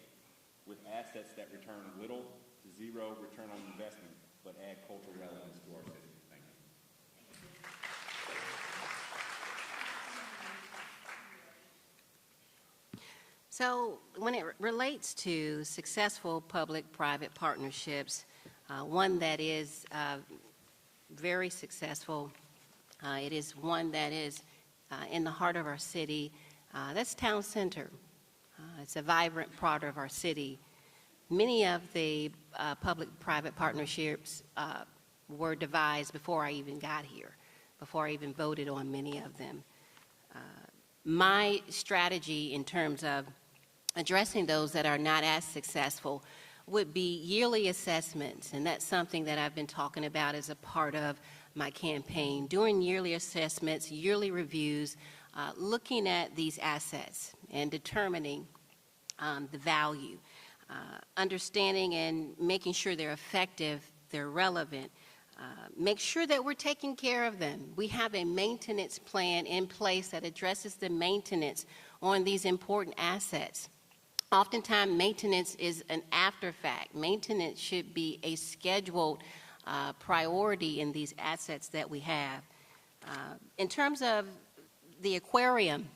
with assets that return little to zero return on investment, but add cultural relevance to our city? Thank you. So when it relates to successful public-private partnerships, one that is very successful, it is one that is in the heart of our city, that's Town Center. It's a vibrant part of our city. Many of the public-private partnerships were devised before I even got here, before I even voted on many of them. My strategy in terms of addressing those that are not as successful would be yearly assessments, and that's something that I've been talking about as a part of my campaign. Doing yearly assessments, yearly reviews, looking at these assets and determining the value, understanding and making sure they're effective, they're relevant, make sure that we're taking care of them. We have a maintenance plan in place that addresses the maintenance on these important assets. Oftentimes, maintenance is an after fact. Maintenance should be a scheduled priority in these assets that we have. In terms of the aquarium,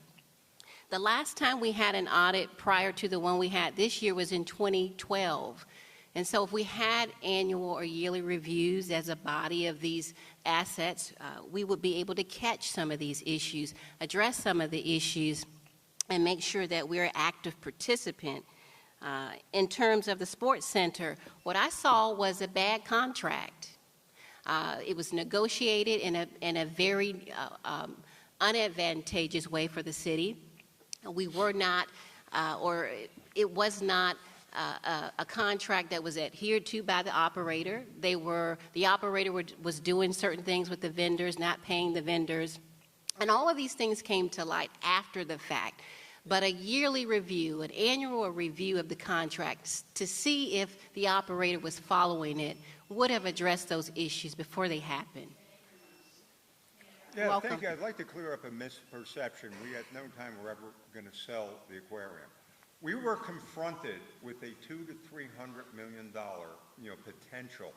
the last time we had an audit prior to the one we had this year was in 2012. And so if we had annual or yearly reviews as a body of these assets, we would be able to catch some of these issues, address some of the issues, and make sure that we're an active participant. In terms of the Sports Center, what I saw was a bad contract. It was negotiated in a very unadvantageous way for the city. We were not, or it was not a contract that was adhered to by the operator. The operator was doing certain things with the vendors, not paying the vendors. And all of these things came to light after the fact. But a yearly review, an annual review of the contracts to see if the operator was following it would have addressed those issues before they happened. Yeah, Welcome. thank you. I'd like to clear up a misperception. We at no time were ever going to sell the aquarium. We were confronted with a $200 to $300 million, potential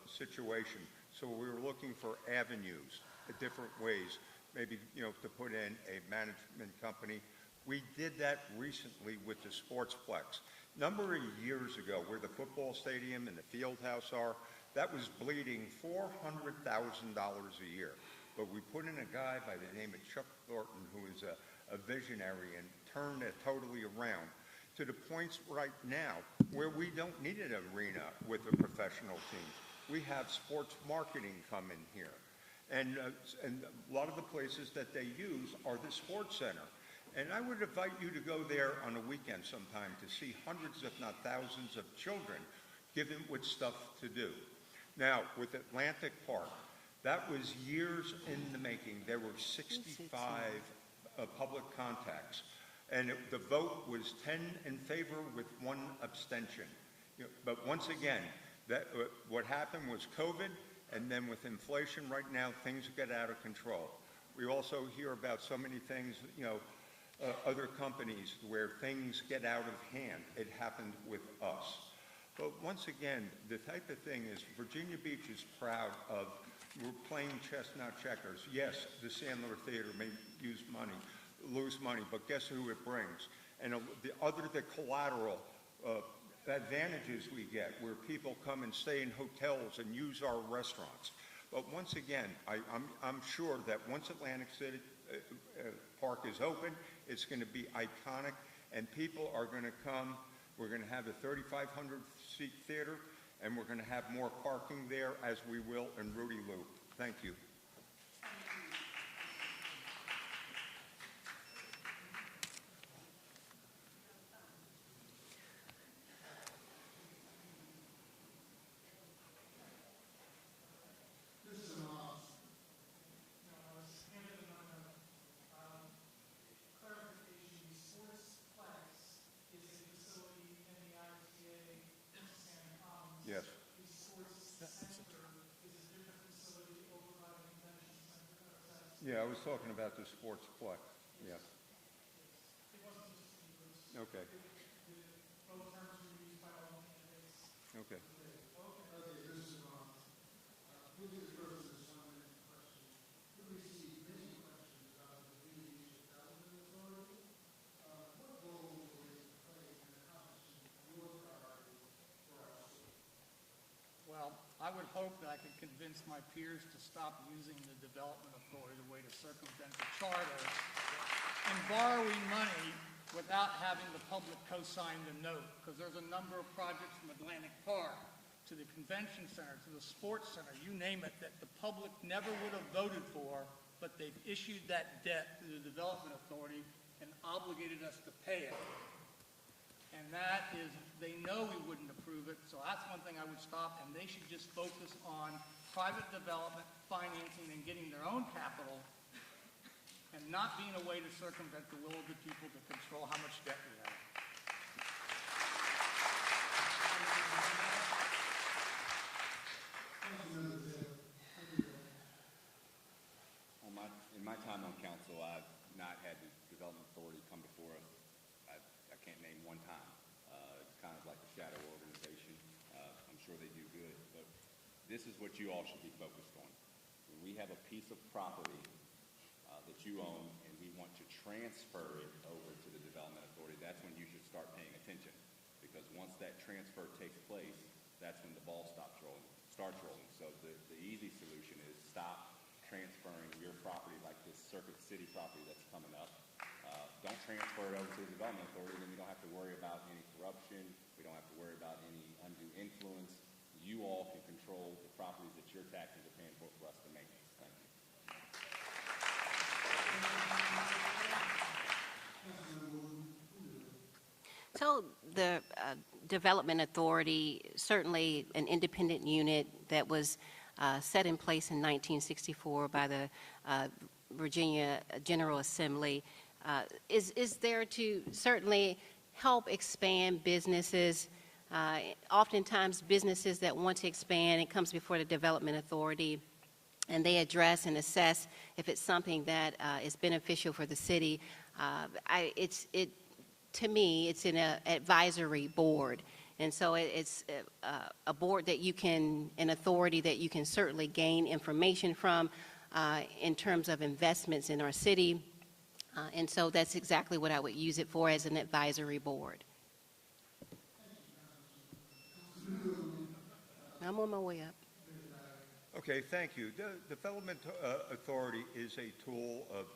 situation. So we were looking for avenues, different ways, maybe, to put in a management company We did that recently with the Sportsplex. Number of years ago, where the football stadium and the field house are, that was bleeding $400,000 a year. But we put in a guy by the name of Chuck Thornton, who is a visionary, and turned it totally around to the points right now where we don't need an arena with a professional team. We have sports marketing come in here. And a lot of the places that they use are the sports center. And I would invite you to go there on a weekend sometime to see hundreds, if not thousands, of children given with stuff to do. Now, with Atlantic Park, that was years in the making. There were 65 public contacts, and the vote was 10 in favor with 1 abstention. But once again, what happened was COVID, and then with inflation right now, things get out of control. We also hear about so many things, other companies where things get out of hand. It happened with us. But once again, the type of thing is Virginia Beach is proud of, we're playing chestnut checkers. Yes, the Sandler Theater may lose money, but guess who it brings? And the collateral advantages we get, where people come and stay in hotels and use our restaurants. But once again, I'm sure that once Atlantic City Park is open, it's going to be iconic, and people are going to come. We're going to have a 3,500-seat theater, and we're going to have more parking there, as we will in Rudy Loop. Thank you. Yes. Yeah, I was talking about the Sportsplex. Yeah. Okay. Okay. Well, I would hope that I could convince my peers to stop using the Development Authority as a way to circumvent the charter and borrowing money without having the public co-sign the note, because there's a number of projects from Atlantic Park to the convention center, to the sports center, you name it, that the public never would have voted for, but they've issued that debt to the Development Authority and obligated us to pay it. And that is, they know we wouldn't approve it, so that's one thing I would stop, and they should just focus on private development, financing, and getting their own capital, and not being a way to circumvent the will of the people to control how much debt we have. In my time on council, I've not had the Development Authority come before us. I can't name one time. It's kind of like a shadow organization. I'm sure they do good, but this is what you all should be focused on. When we have a piece of property that you own and we want to transfer it over to the Development Authority, that's when you should start paying attention. Because once that transfer takes place, that's when the ball starts rolling. So the easy solution is stop transferring your property like this Circuit City property that's coming up. Don't transfer it over to the Development Authority, then we don't have to worry about any corruption. We don't have to worry about any undue influence. You all can control the properties that your taxes are paying for us to maintenance. Thank you. So the Development Authority, certainly an independent unit that was set in place in 1964 by the Virginia General Assembly, is there to certainly help expand businesses. Oftentimes businesses that want to expand, it comes before the Development Authority, and they address and assess if it's something that is beneficial for the city. To me, it's an advisory board. And so it's a board that you can, an authority that you can certainly gain information from in terms of investments in our city. And so that's exactly what I would use it for, as an advisory board. I'm on my way up. Okay, thank you. The Development Authority is a tool of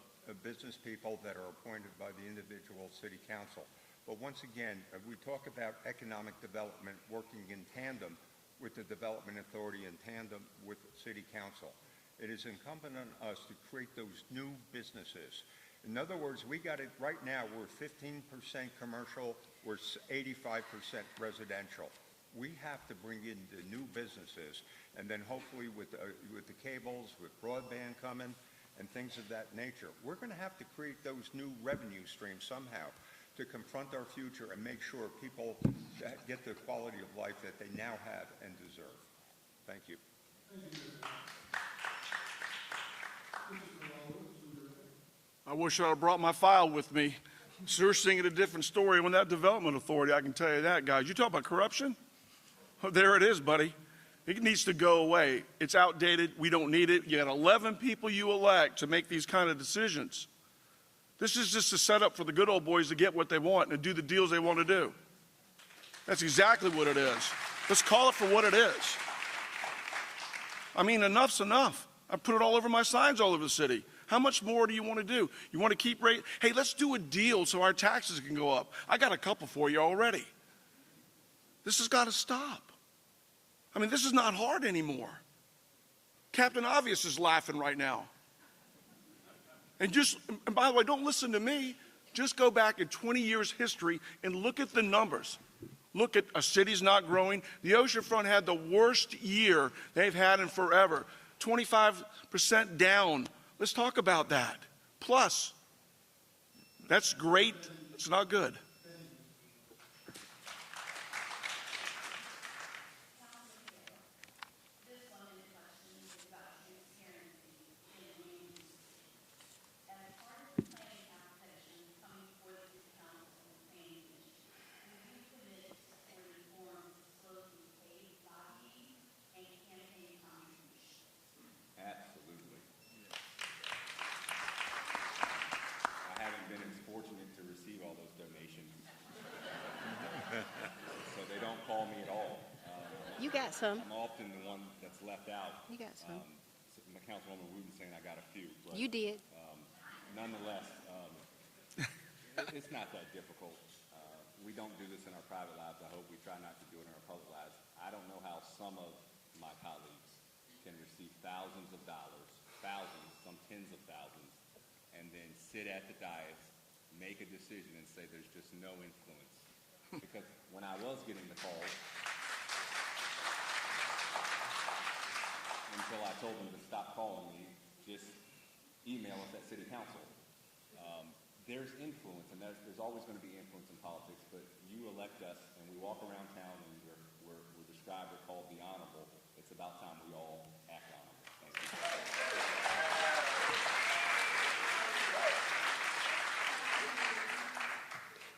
business people that are appointed by the individual city council. But once again, we talk about economic development working in tandem with the Development Authority, in tandem with city council. It is incumbent on us to create those new businesses. In other words, we got it right now, we're 15% commercial, we're 85% residential. We have to bring in the new businesses, and then hopefully with the cables, with broadband coming, and things of that nature, we're going to have to create those new revenue streams somehow to confront our future and make sure people get the quality of life that they now have and deserve. Thank you. I wish I'd have brought my file with me. So you're singing a different story when that Development Authority, I can tell you that, guys. You talk about corruption? Oh, there it is, buddy. It needs to go away. It's outdated. We don't need it. You got 11 people you elect to make these kind of decisions. This is just a setup for the good old boys to get what they want and do the deals they want to do. That's exactly what it is. Let's call it for what it is. I mean, enough's enough. I put it all over my signs all over the city. How much more do you want to do? You want to keep rating? Hey, let's do a deal so our taxes can go up. I got a couple for you already. This has got to stop. I mean, this is not hard anymore. Captain Obvious is laughing right now. And by the way, don't listen to me. Just go back in 20 years history and look at the numbers. Look at a city's not growing. The oceanfront had the worst year they've had in forever. 25% down. Let's talk about that. Plus, that's great. It's not good. You got some. I'm often the one that's left out. You got some. Councilwoman Wooten saying I got a few. But, You did. Nonetheless, it's not that difficult. We don't do this in our private lives. I hope we try not to do it in our public lives. I don't know how some of my colleagues can receive thousands of dollars, thousands, some tens of thousands, and then sit at the dais, make a decision, and say there's just no influence. Because when I was getting the calls, until I told them to stop calling me, just email us at City Council. There's influence, and there's always going to be influence in politics, but you elect us, and we walk around town, and we're described or called the honorable. It's about time we all act honorable. Thank you.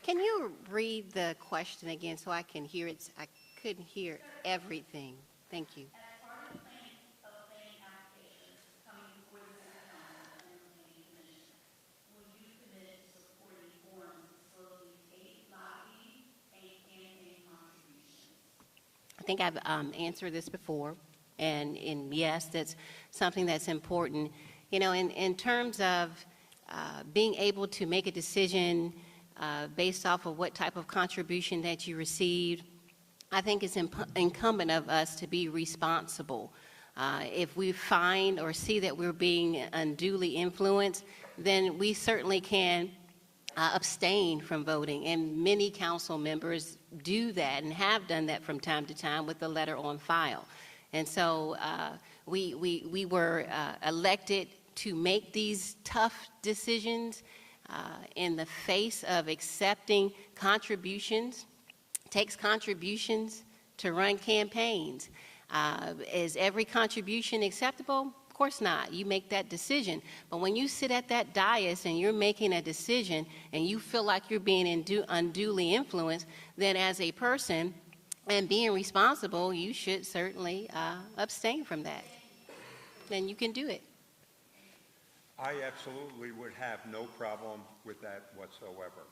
Can you read the question again so I can hear it? I couldn't hear everything. Thank you. I think I've answered this before, and yes, that's something that's important. You know, in terms of being able to make a decision based off of what type of contribution that you received, I think it's incumbent of us to be responsible. If we find or see that we're being unduly influenced, then we certainly can abstain from voting, and many council members do that and have done that from time to time with the letter on file. And so we were elected to make these tough decisions in the face of accepting contributions. It takes contributions to run campaigns. Is every contribution acceptable? Of course not. You make that decision. But when you sit at that dais and you're making a decision and you feel like you're being unduly influenced, then as a person and being responsible, you should certainly abstain from that. Then you can do it. I absolutely would have no problem with that whatsoever.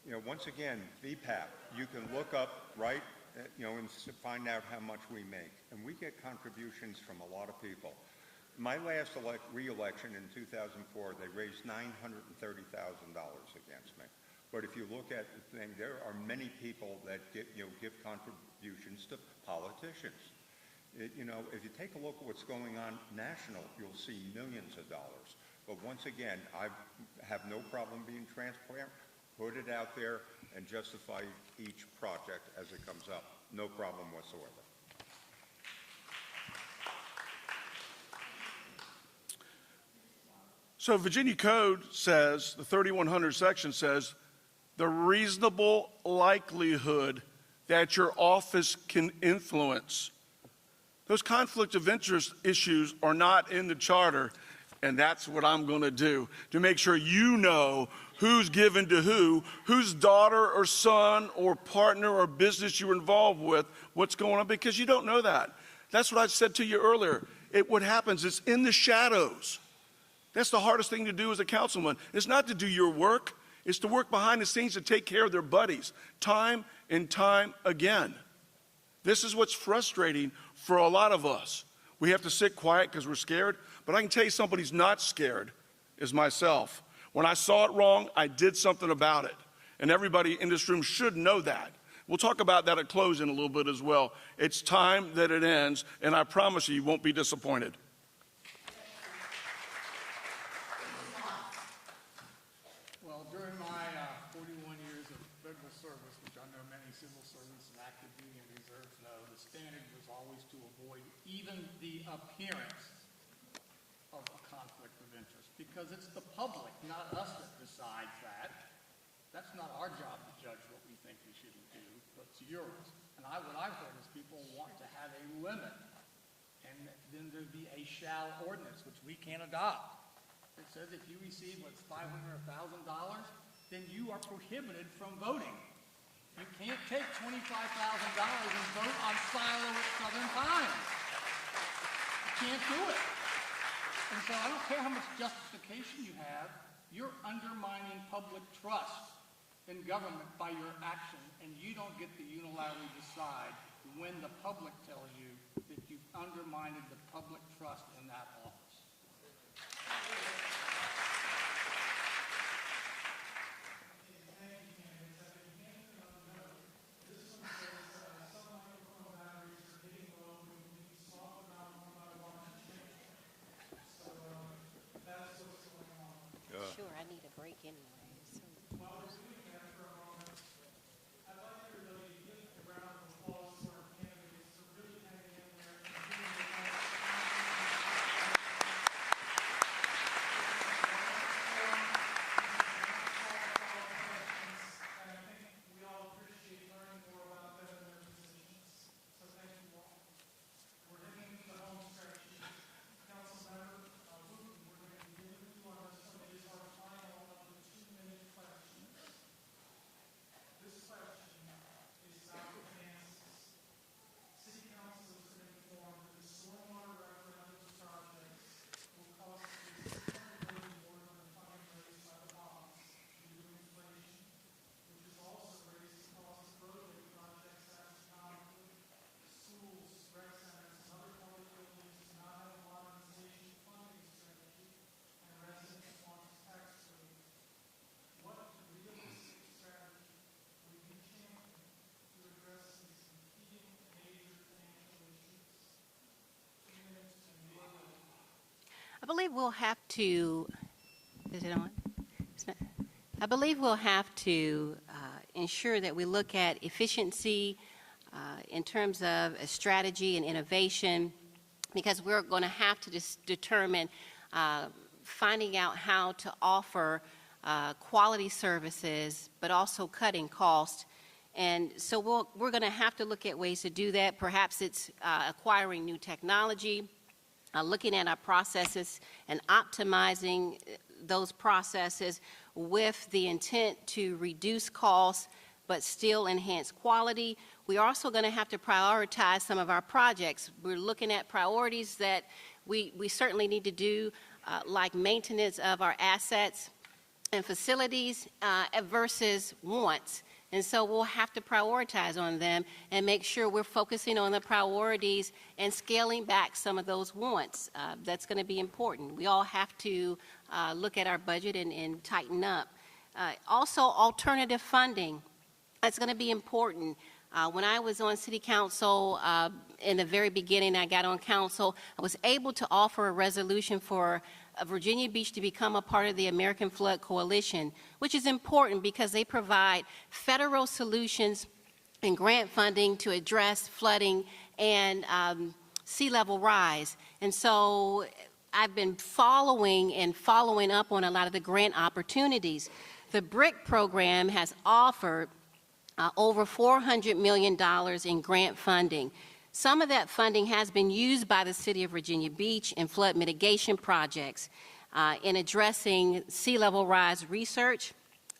You know, once again, VPAP, you can look up, right, and find out how much we make. And we get contributions from a lot of people. My last re-election in 2004, they raised $930,000 against me. But if you look at the thing, there are many people that give contributions to politicians. If you take a look at what's going on national, you'll see millions of dollars. But once again, I have no problem being transparent, put it out there, and justify each project as it comes up. No problem whatsoever. So Virginia Code says, the 3100 section says, the reasonable likelihood that your office can influence. Those conflict of interest issues are not in the charter, and that's what I'm going to do to make sure you know who's given to who, whose daughter or son or partner or business you're involved with, what's going on, because you don't know that. That's what I said to you earlier. What happens, it's in the shadows. That's the hardest thing to do as a councilman. It's not to do your work. It's to work behind the scenes to take care of their buddies time and time again. This is what's frustrating for a lot of us. We have to sit quiet because we're scared. But I can tell you somebody's not scared is myself. When I saw it wrong, I did something about it. And everybody in this room should know that. We'll talk about that at close in a little bit as well. It's time that it ends, and I promise you won't be disappointed. Well, during my 41 years of federal service, which I know many civil servants and active duty and reserves know, the standard was always to avoid even the appearance of a conflict of interest, because it's the public, not us, that decides that. That's not our job to judge what we think we shouldn't do, but it's yours. And what I've heard is people want to have a limit, and then there'd be a shall ordinance, which we can't adopt. It says if you receive what's $500 or $1,000, then you are prohibited from voting. You can't take $25,000 and vote on Silo at Southern Pines. You can't do it. And so I don't care how much justification you have, you're undermining public trust in government by your action, and you don't get to unilaterally decide when the public tells you that you've undermined the public trust in that office. Sure, I need a break anyway. So. I believe we'll have to, is it on? It's not. I believe we'll have to ensure that we look at efficiency in terms of a strategy and innovation, because we're going to have to determine finding out how to offer quality services, but also cutting costs. And so we're going to have to look at ways to do that. Perhaps it's acquiring new technology, looking at our processes and optimizing those processes with the intent to reduce costs but still enhance quality. We're also going to have to prioritize some of our projects. We're looking at priorities that we certainly need to do like maintenance of our assets and facilities versus wants. And so we'll have to prioritize on them and make sure we're focusing on the priorities and scaling back some of those wants. That's going to be important. We all have to look at our budget and tighten up. Also, alternative funding. That's going to be important. When I was on City Council, in the very beginning I got on council, I was able to offer a resolution for Virginia Beach to become a part of the American Flood Coalition, which is important because they provide federal solutions and grant funding to address flooding and sea level rise. And so I've been following up on a lot of the grant opportunities. The BRIC program has offered over $400 million in grant funding. Some of that funding has been used by the City of Virginia Beach in flood mitigation projects in addressing sea level rise research,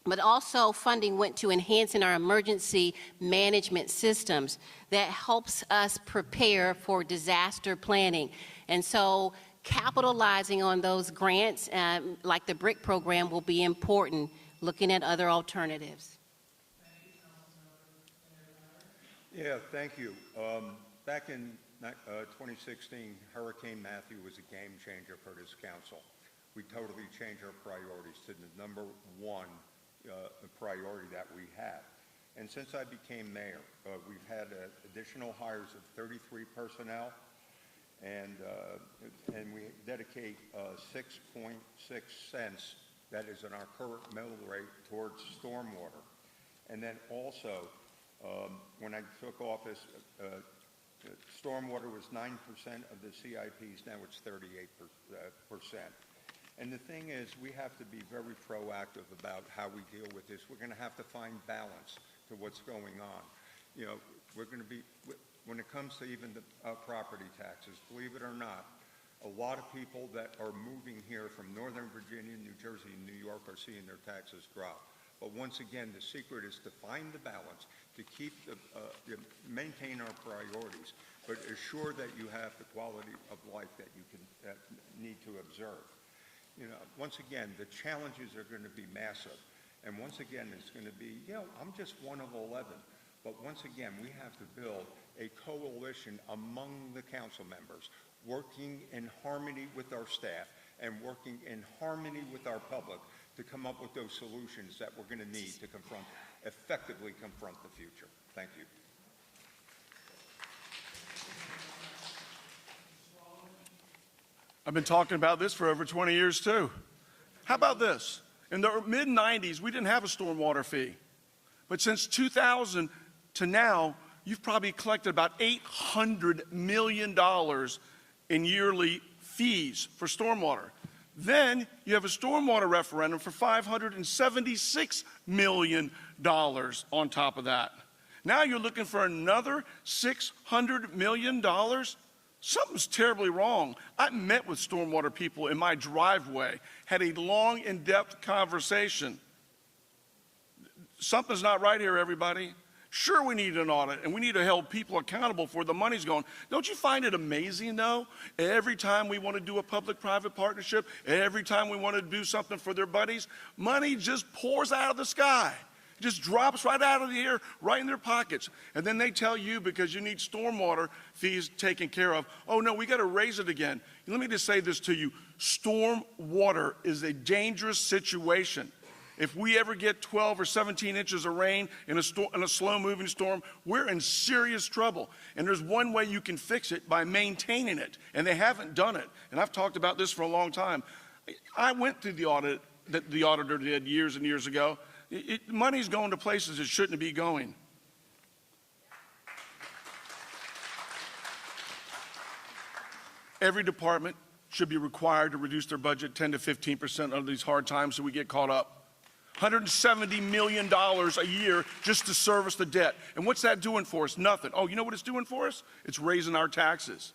but also funding went to enhancing our emergency management systems that helps us prepare for disaster planning. And so capitalizing on those grants, like the BRIC program, will be important, looking at other alternatives. Yeah, thank you. Back in 2016, Hurricane Matthew was a game changer for this council. We totally changed our priorities to the number one priority that we have. And since I became mayor, we've had additional hires of 33 personnel, and we dedicate 6.6 cents, that is in our current mill rate, towards stormwater. And then also, when I took office, stormwater was 9% of the CIPs, now it's 38%. And the thing is, we have to be very proactive about how we deal with this. We're going to have to find balance to what's going on. You know, we're going to be, when it comes to even the property taxes, believe it or not, a lot of people that are moving here from Northern Virginia, New Jersey, and New York are seeing their taxes drop. But once again, the secret is to find the balance, to keep maintain our priorities, but assure that you have the quality of life that you can need to observe. You know, once again, the challenges are going to be massive, and once again, it's going to be, you know, I'm just one of 11, but once again, we have to build a coalition among the council members, working in harmony with our staff and working in harmony with our public to come up with those solutions that we're going to need to effectively confront the future. Thank you. I've been talking about this for over 20 years too. How about this? In the mid-90s, we didn't have a stormwater fee. But since 2000 to now, you've probably collected about $800 million in yearly fees for stormwater. Then you have a stormwater referendum for $576 million on top of that. Now you're looking for another $600 million? Something's terribly wrong. I met with stormwater people in my driveway, had a long, in-depth conversation. Something's not right here, everybody. Sure, we need an audit, and we need to hold people accountable for where the money's going. Don't you find it amazing, though? Every time we want to do a public-private partnership, every time we want to do something for their buddies, money just pours out of the sky. It just drops right out of the air, right in their pockets. And then they tell you, because you need stormwater fees taken care of, oh, no, we got to raise it again. Let me just say this to you. Stormwater is a dangerous situation. If we ever get 12 or 17 inches of rain in a slow-moving storm, we're in serious trouble. And there's one way you can fix it, by maintaining it. And they haven't done it. And I've talked about this for a long time. I went through the audit that the auditor did years and years ago. Money's going to places it shouldn't be going. Every department should be required to reduce their budget 10 to 15% under these hard times so we get caught up. $170 million a year just to service the debt. And what's that doing for us? Nothing. Oh, you know what it's doing for us? It's raising our taxes.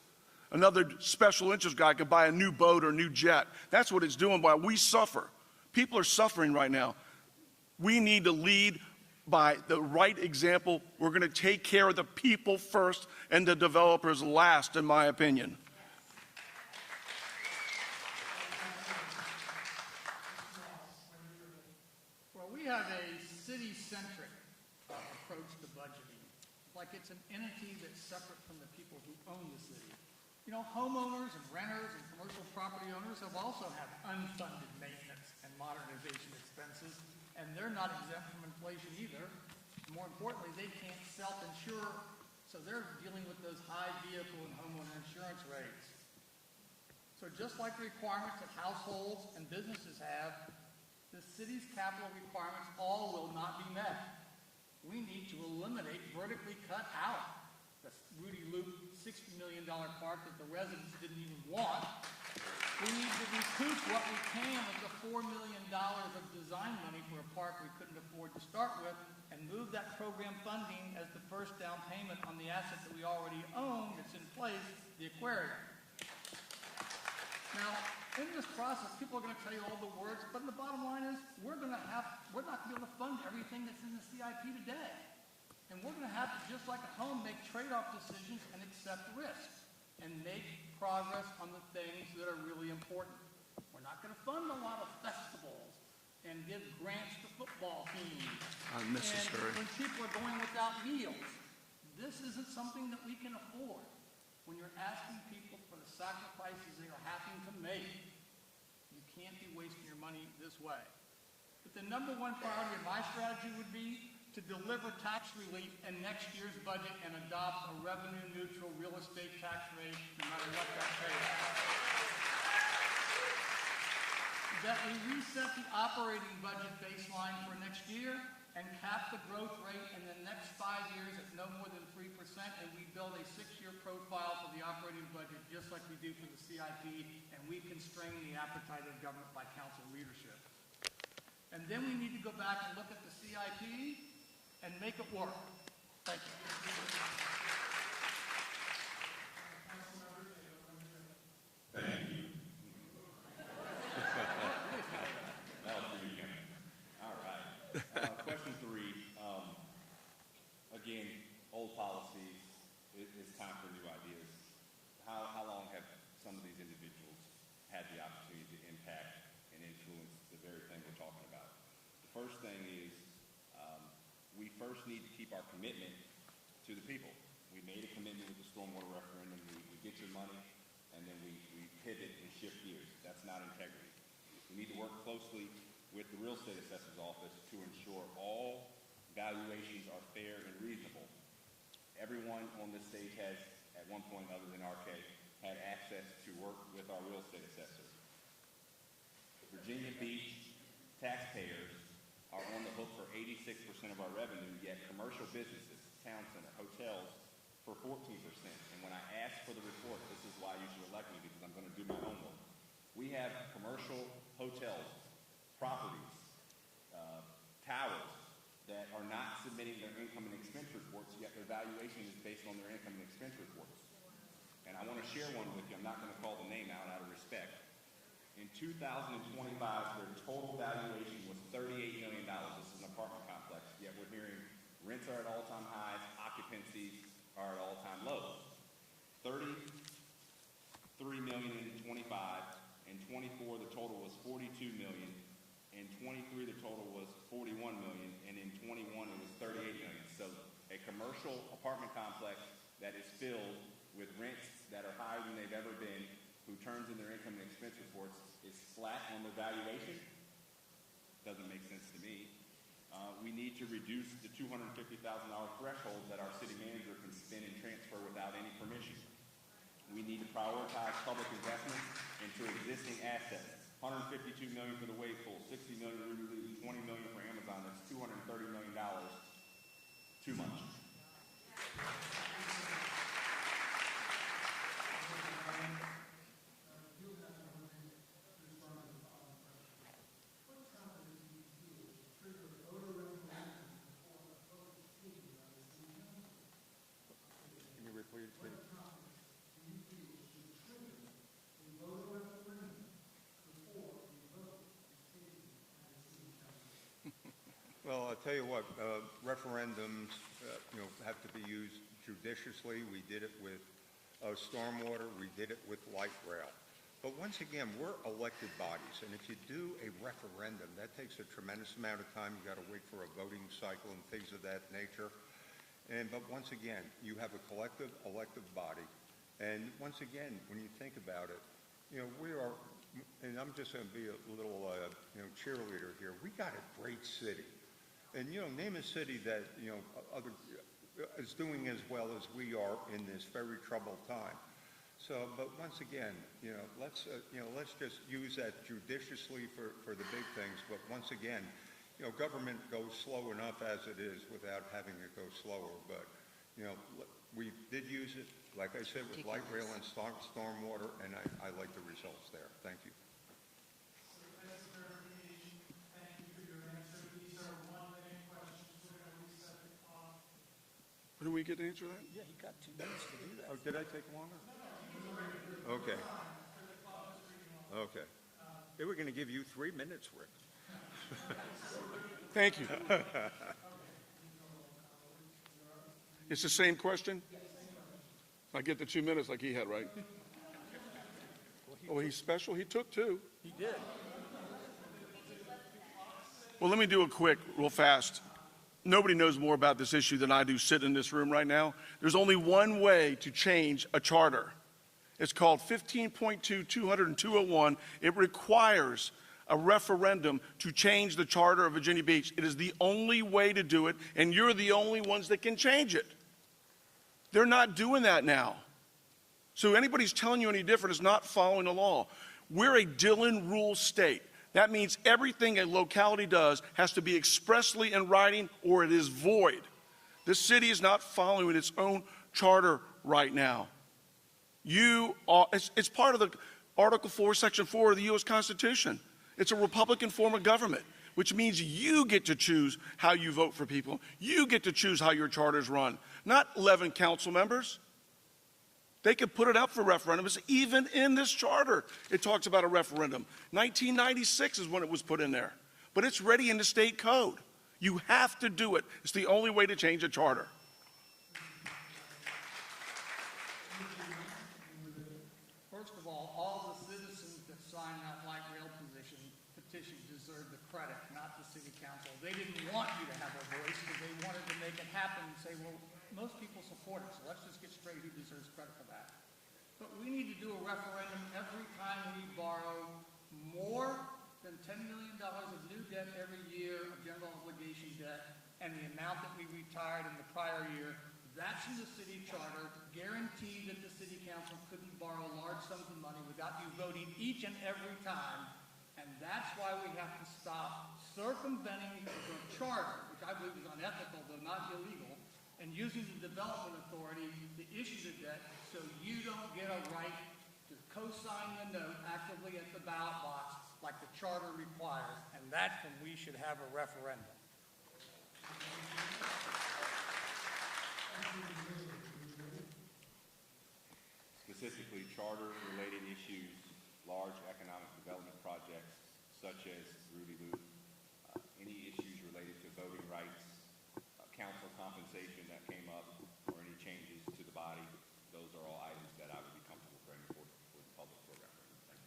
Another special interest guy could buy a new boat or a new jet. That's what it's doing while we suffer. People are suffering right now. We need to lead by the right example. We're going to take care of the people first and the developers last, in my opinion. have a city-centric approach to budgeting, like it's an entity that's separate from the people who own the city. You know, homeowners and renters and commercial property owners have also had unfunded maintenance and modernization expenses, and they're not exempt from inflation either. More importantly, they can't self-insure, so they're dealing with those high vehicle and homeowner insurance rates. So just like the requirements that households and businesses have, the city's capital requirements all will not be met. We need to eliminate vertically cut out the Rudy Loop $60 million park that the residents didn't even want. We need to recoup what we can of the $4 million of design money for a park we couldn't afford to start with, and move that program funding as the first down payment on the asset that we already own that's in place, the aquarium. Now, in this process, people are going to tell you all the words, but the bottom line is we're not going to be able to fund everything that's in the CIP today. And we're going to have to, just like at home, make trade-off decisions and accept risks and make progress on the things that are really important. We're not going to fund a lot of festivals and give grants to football teams. Unnecessary. And when people are going without meals, this isn't something that we can afford. When you're asking people for the sacrifices they are having to make, you can't be wasting your money this way. But the number one priority of my strategy would be to deliver tax relief in next year's budget and adopt a revenue-neutral real estate tax rate, no matter what that pays. That we reset the operating budget baseline for next year and cap the growth rate in the next 5 years at no more than 3%, and we build a 6-year profile for the operating budget, just like we do for the CIP, and we constrain the appetite of government by council leadership. And then we need to go back and look at the CIP and make it work. Thank you. All right. Question 3. Again, old policies. It's time for new ideas. How long have some of these individuals had the opportunity to impact and influence the very thing we're talking about? The first thing is we first need to keep our commitment to the people. We made a commitment with the stormwater referendum. We get your money, and then we pivot and shift gears. That's not integrity. We need to work closely with the real estate assessor's office to ensure all valuations are fair and reasonable. Everyone on this stage has, at one point other than RK, had access to work with our real estate assessor. Virginia Beach taxpayers are on the hook for 86% of our revenue, yet commercial businesses, town center, hotels, for 14%. And when I asked for the report, this is why you should elect me, because I'm going to do my homework. We have commercial hotels, properties, towers that are not submitting their income and expense reports, yet their valuation is based on their income and expense reports. And I want to share one with you. I'm not going to call the name out of respect. In 2025, their total valuation was $38 million. This is an apartment complex, yet we're hearing rents are at all-time highs, occupancies are at all-time lows. $33 million in 25, and 24 the total was $42 million, in 23 the total was $41 million, and in 21 it was $38 million. So a commercial apartment complex that is filled with rents that are higher than they've ever been, who turns in their income and expense reports, is flat on their valuation. Doesn't make sense to me. We need to reduce the $250,000 threshold that our city manager can spend and transfer without any permission. We need to prioritize public investments into existing assets. $152 million for the wave pool, $60 million for Ruby Loop, $20 million for Amazon. That's $230 million. Too much. Well, I'll tell you what, referendums, have to be used judiciously. We did it with stormwater. We did it with light rail. But once again, we're elected bodies, and if you do a referendum, that takes a tremendous amount of time. You got to wait for a voting cycle and things of that nature. But once again, you have a collective elective body, and once again, when you think about it, we are, and I'm just going to be a little, cheerleader here. We got a great city, and name a city that other is doing as well as we are in this very troubled time. So, but once again, let's just use that judiciously for the big things. But once again, government goes slow enough as it is without having it go slower. But, we did use it, like I said, with light rail and stormwater, and I like the results there. Thank you. So that's clarification. Thank you for your answer. These are 1-minute questions. We're going to reset the clock. Do we get to answer that? Yeah, he got 2 minutes to do that. Oh, did I take longer? Okay. Okay. They were going to give you 3 minutes, Rick. Thank you. It's the same question? I get the 2 minutes like he had, right? Oh, he's special? He took 2. He did. Well, let me do it quick, real fast. Nobody knows more about this issue than I do sitting in this room right now. There's only one way to change a charter. It's called 15.2/20201. It requires a referendum to change the charter of Virginia Beach. It is the only way to do it, and you're the only ones that can change it. They're not doing that now. So anybody's telling you any different is not following the law. We're a Dillon rule state. That means everything a locality does has to be expressly in writing or it is void. This city is not following its own charter right now. It's part of the Article 4, Section 4 of the U.S. Constitution. It's a Republican form of government, which means you get to choose how you vote for people. You get to choose how your charters run, not 11 council members. They could put it up for referendums. Even in this charter, it talks about a referendum. 1996 is when it was put in there. But it's ready in the state code. You have to do it. It's the only way to change a charter. First of all the citizens that signed that light rail petition deserve the credit, not the city council. They didn't want you to have a voice because they wanted to make it happen and say, well, most people support it, so let's just get straight who deserves credit for that. But we need to do a referendum every time we borrow more than $10 million of new debt every year of general obligation debt, and the amount that we retired in the prior year. That's in the city charter, guaranteed that the city council couldn't borrow large sums of money without you voting each and every time. And that's why we have to stop circumventing the charter, which I believe is unethical, though not illegal, and using the development authority to issue the debt so you don't get a right to co-sign the note actively at the ballot box like the charter requires. And that's when we should have a referendum. Specifically, charter-related issues, large economic development projects such as Rudy Loop, any issues related to voting rights, council compensation that came up, or any changes to the body, those are all items that I would be comfortable bringing forward for the public program. Thank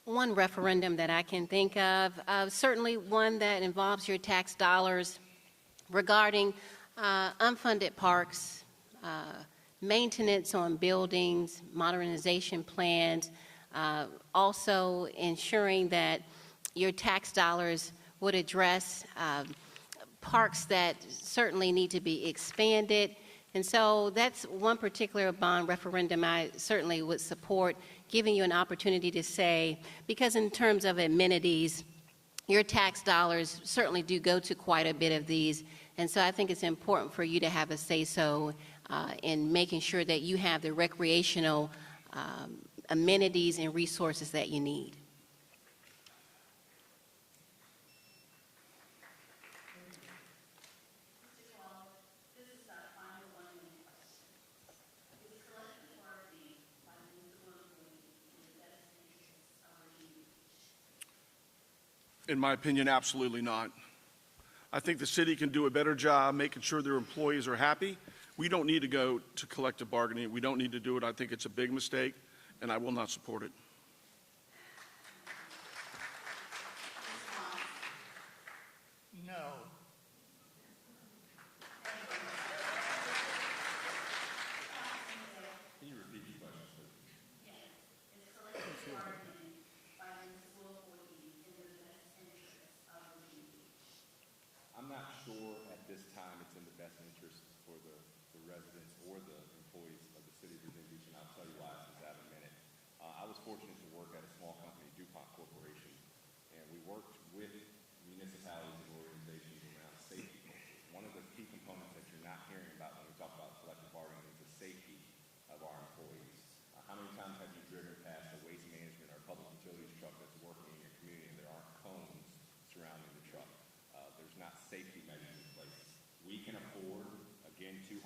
you. One referendum that I can think of, certainly one that involves your tax dollars regarding unfunded parks, maintenance on buildings, modernization plans, also ensuring that your tax dollars would address parks that certainly need to be expanded. And so that's one particular bond referendum I certainly would support, giving you an opportunity to say, because in terms of amenities, your tax dollars certainly do go to quite a bit of these. And so I think it's important for you to have a say-so in making sure that you have the recreational amenities and resources that you need. In my opinion, absolutely not. I think the city can do a better job making sure their employees are happy. We don't need to go to collective bargaining. We don't need to do it. I think it's a big mistake, and I will not support it. No. Can you repeat your question, please? I'm not sure at this time it's in the best interest for the residents or the employees of the city of Virginia Beach, and I'll tell you why in just a minute. I was fortunate to work at a small company, DuPont Corporation, and we worked with municipalities and organizations around safety culture. One of the key components that you're not hearing about when we talk about collective bargaining is the safety of our employees. How many times have you driven past a waste management or public utilities truck that's working in your community and there aren't cones surrounding the truck? There's not safety measures in place. We can afford, again, $230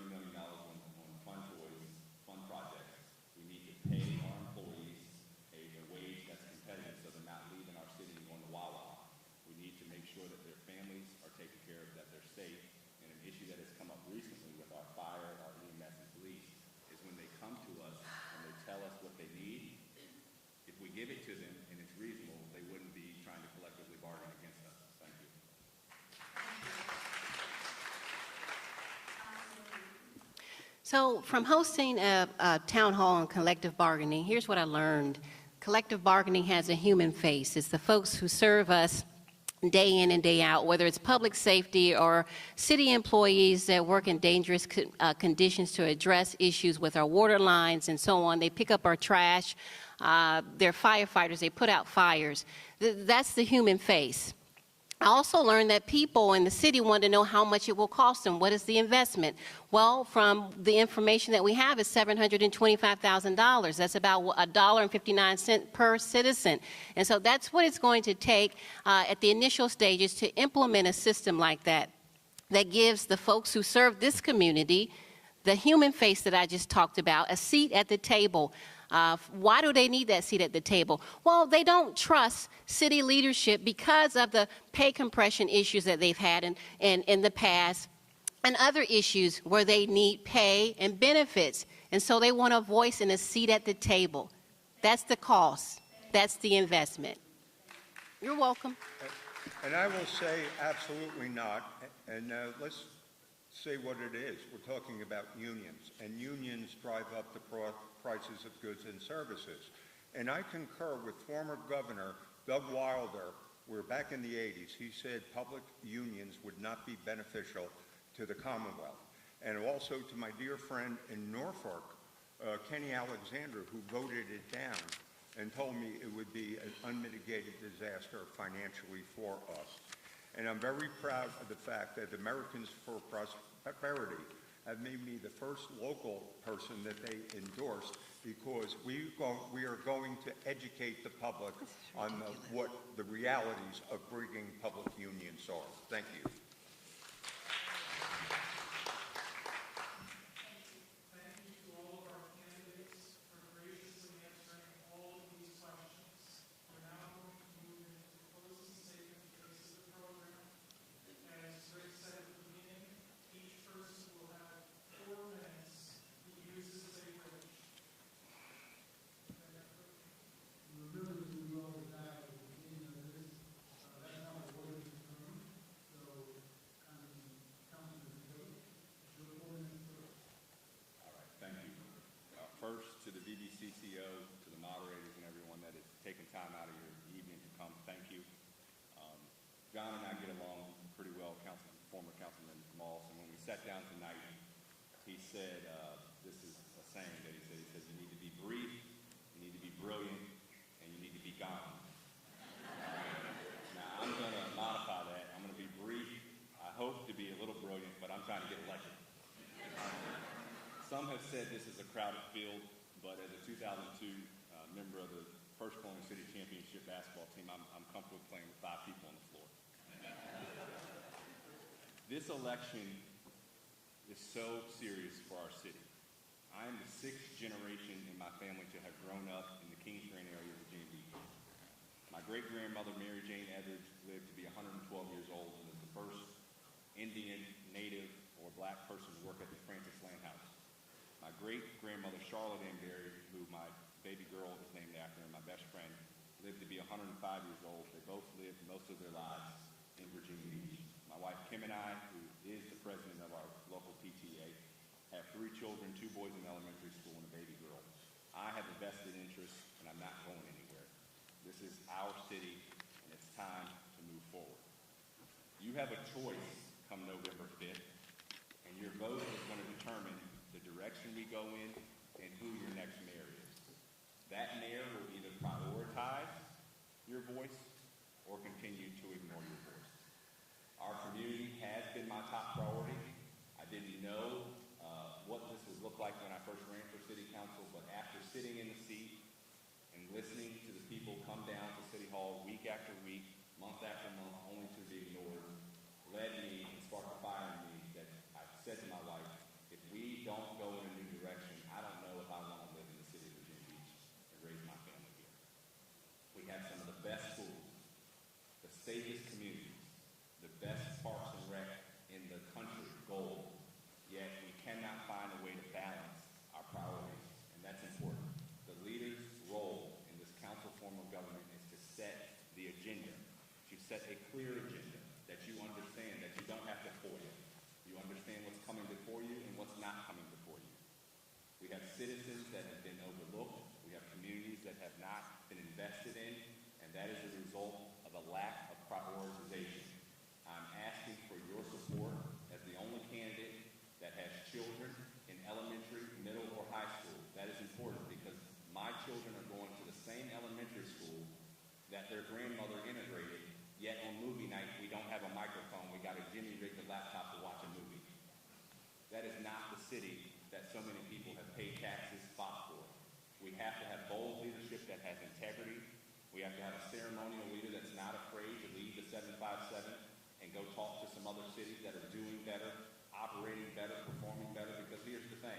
million on fund toys, fund projects. We need to pay our employees a wage that's competitive so they're not leaving our city and going to Wawa. We need to make sure that their families are taken care of, that they're safe. And an issue that has come up recently with our fire, our EMS, and police is when they come to us and they tell us what they need, if we give it to them and it's reasonable, they wouldn't be trying to collectively bargain against us. Thank you. So from hosting a town hall on collective bargaining, here's what I learned. Collective bargaining has a human face. It's the folks who serve us day in and day out, whether it's public safety or city employees that work in dangerous conditions to address issues with our water lines and so on. They pick up our trash. They're firefighters. They put out fires. That's the human face. I also learned that people in the city want to know how much it will cost them. What is the investment? Well, from the information that we have is $725,000. That's about $1.59 per citizen. And so that's what it's going to take at the initial stages to implement a system like that, that gives the folks who serve this community the human face that I just talked about, a seat at the table. Why do they need that seat at the table? Well, they don't trust city leadership because of the pay compression issues that they've had in the past and other issues where they need pay and benefits. And so they want a voice and a seat at the table. That's the cost. That's the investment. You're welcome. And I will say absolutely not. And let's say what it is. We're talking about unions, and unions drive up the prices of goods and services. And I concur with former Governor Doug Wilder, where back in the 80s, he said public unions would not be beneficial to the Commonwealth. And also to my dear friend in Norfolk, Kenny Alexander, who voted it down and told me it would be an unmitigated disaster financially for us. And I'm very proud of the fact that Americans for Prosperity have made me the first local person that they endorsed, because we are going to educate the public on what the realities of bringing public unions are. Thank you. Thank you to all of our candidates for graciously answering all of these questions. We're now going to move into the closing statement phase of the program. As Rick said at the beginning, each person will have 4 minutes to use this as a bridge. Remember to do all of that at the beginning of this. That's not a word in the room. So, Councilman Civic, your 4 minutes first. All right, thank you. First, to the VBCCO, to the moderators and everyone that has taken time out of your evening to come, thank you. John and I get along pretty well, former Councilman Moss, and when we sat down tonight, he said, this is a saying that he said, you need to be brief, you need to be brilliant, and you need to be gone. Now, I'm going to modify that. I'm going to be brief. I hope to be a little brilliant, but I'm trying to get elected. Some have said this is a crowded field, but as a 2002 member of the First Polling City Championship basketball team, I'm comfortable playing with 5 people on the floor. This election is so serious for our city. I am the 6th generation in my family to have grown up in the Kings Grant area of Virginia Beach. My great-grandmother, Mary Jane Edwards, lived to be 112 years old and was the first Indian, Native, or Black person to work at the great-grandmother, Charlotte Amberry, who my baby girl is named after, and my best friend, lived to be 105 years old. They both lived most of their lives in Virginia Beach. My wife Kim and I, who is the president of our local PTA, have 3 children, 2 boys in elementary school and a baby girl. I have a vested interest, and I'm not going anywhere. This is our city, and it's time to move forward. You have a choice come November 5th, and your vote is going to determine the direction we go in and who your next mayor is. That mayor will either prioritize your voice or continue to ignore your voice. Our community has been my top priority. I didn't know what this would look like when I first ran for city council, but after sitting in the seat and listening to the people come down to City Hall week after week, month after month, only to be ignored, led me and sparked a fire in me that I said to my wife, if we don't go in a new direction, I don't know if I want to live in the city of Virginia Beach and raise my family here. We have some of the best schools, the safest communities, the best parks and rec in the country, gold, yet we cannot find a way to balance our priorities, and that's important. The leader's role in this council form of government is to set the agenda, to set a clear agenda that you understand, that you don't have to foil. You understand what's coming before you and what's not coming before you. We have citizens that have been overlooked. We have communities that have not been invested in, and that is a result of a lack of prioritization. I'm asking for your support as the only candidate that has children in elementary, middle, or high school. That is important because my children are going to the same elementary school that their grandmother integrated, yet on movie night we don't have a microphone. We got a Jimmy rigged a laptop to watch a movie. That is not the city that so many people have paid taxes, fought for. We have to have bold leadership that has integrity. We have to have a ceremonial leader that's not afraid to lead the 757 and go talk to some other cities that are doing better, operating better, performing better, because here's the thing.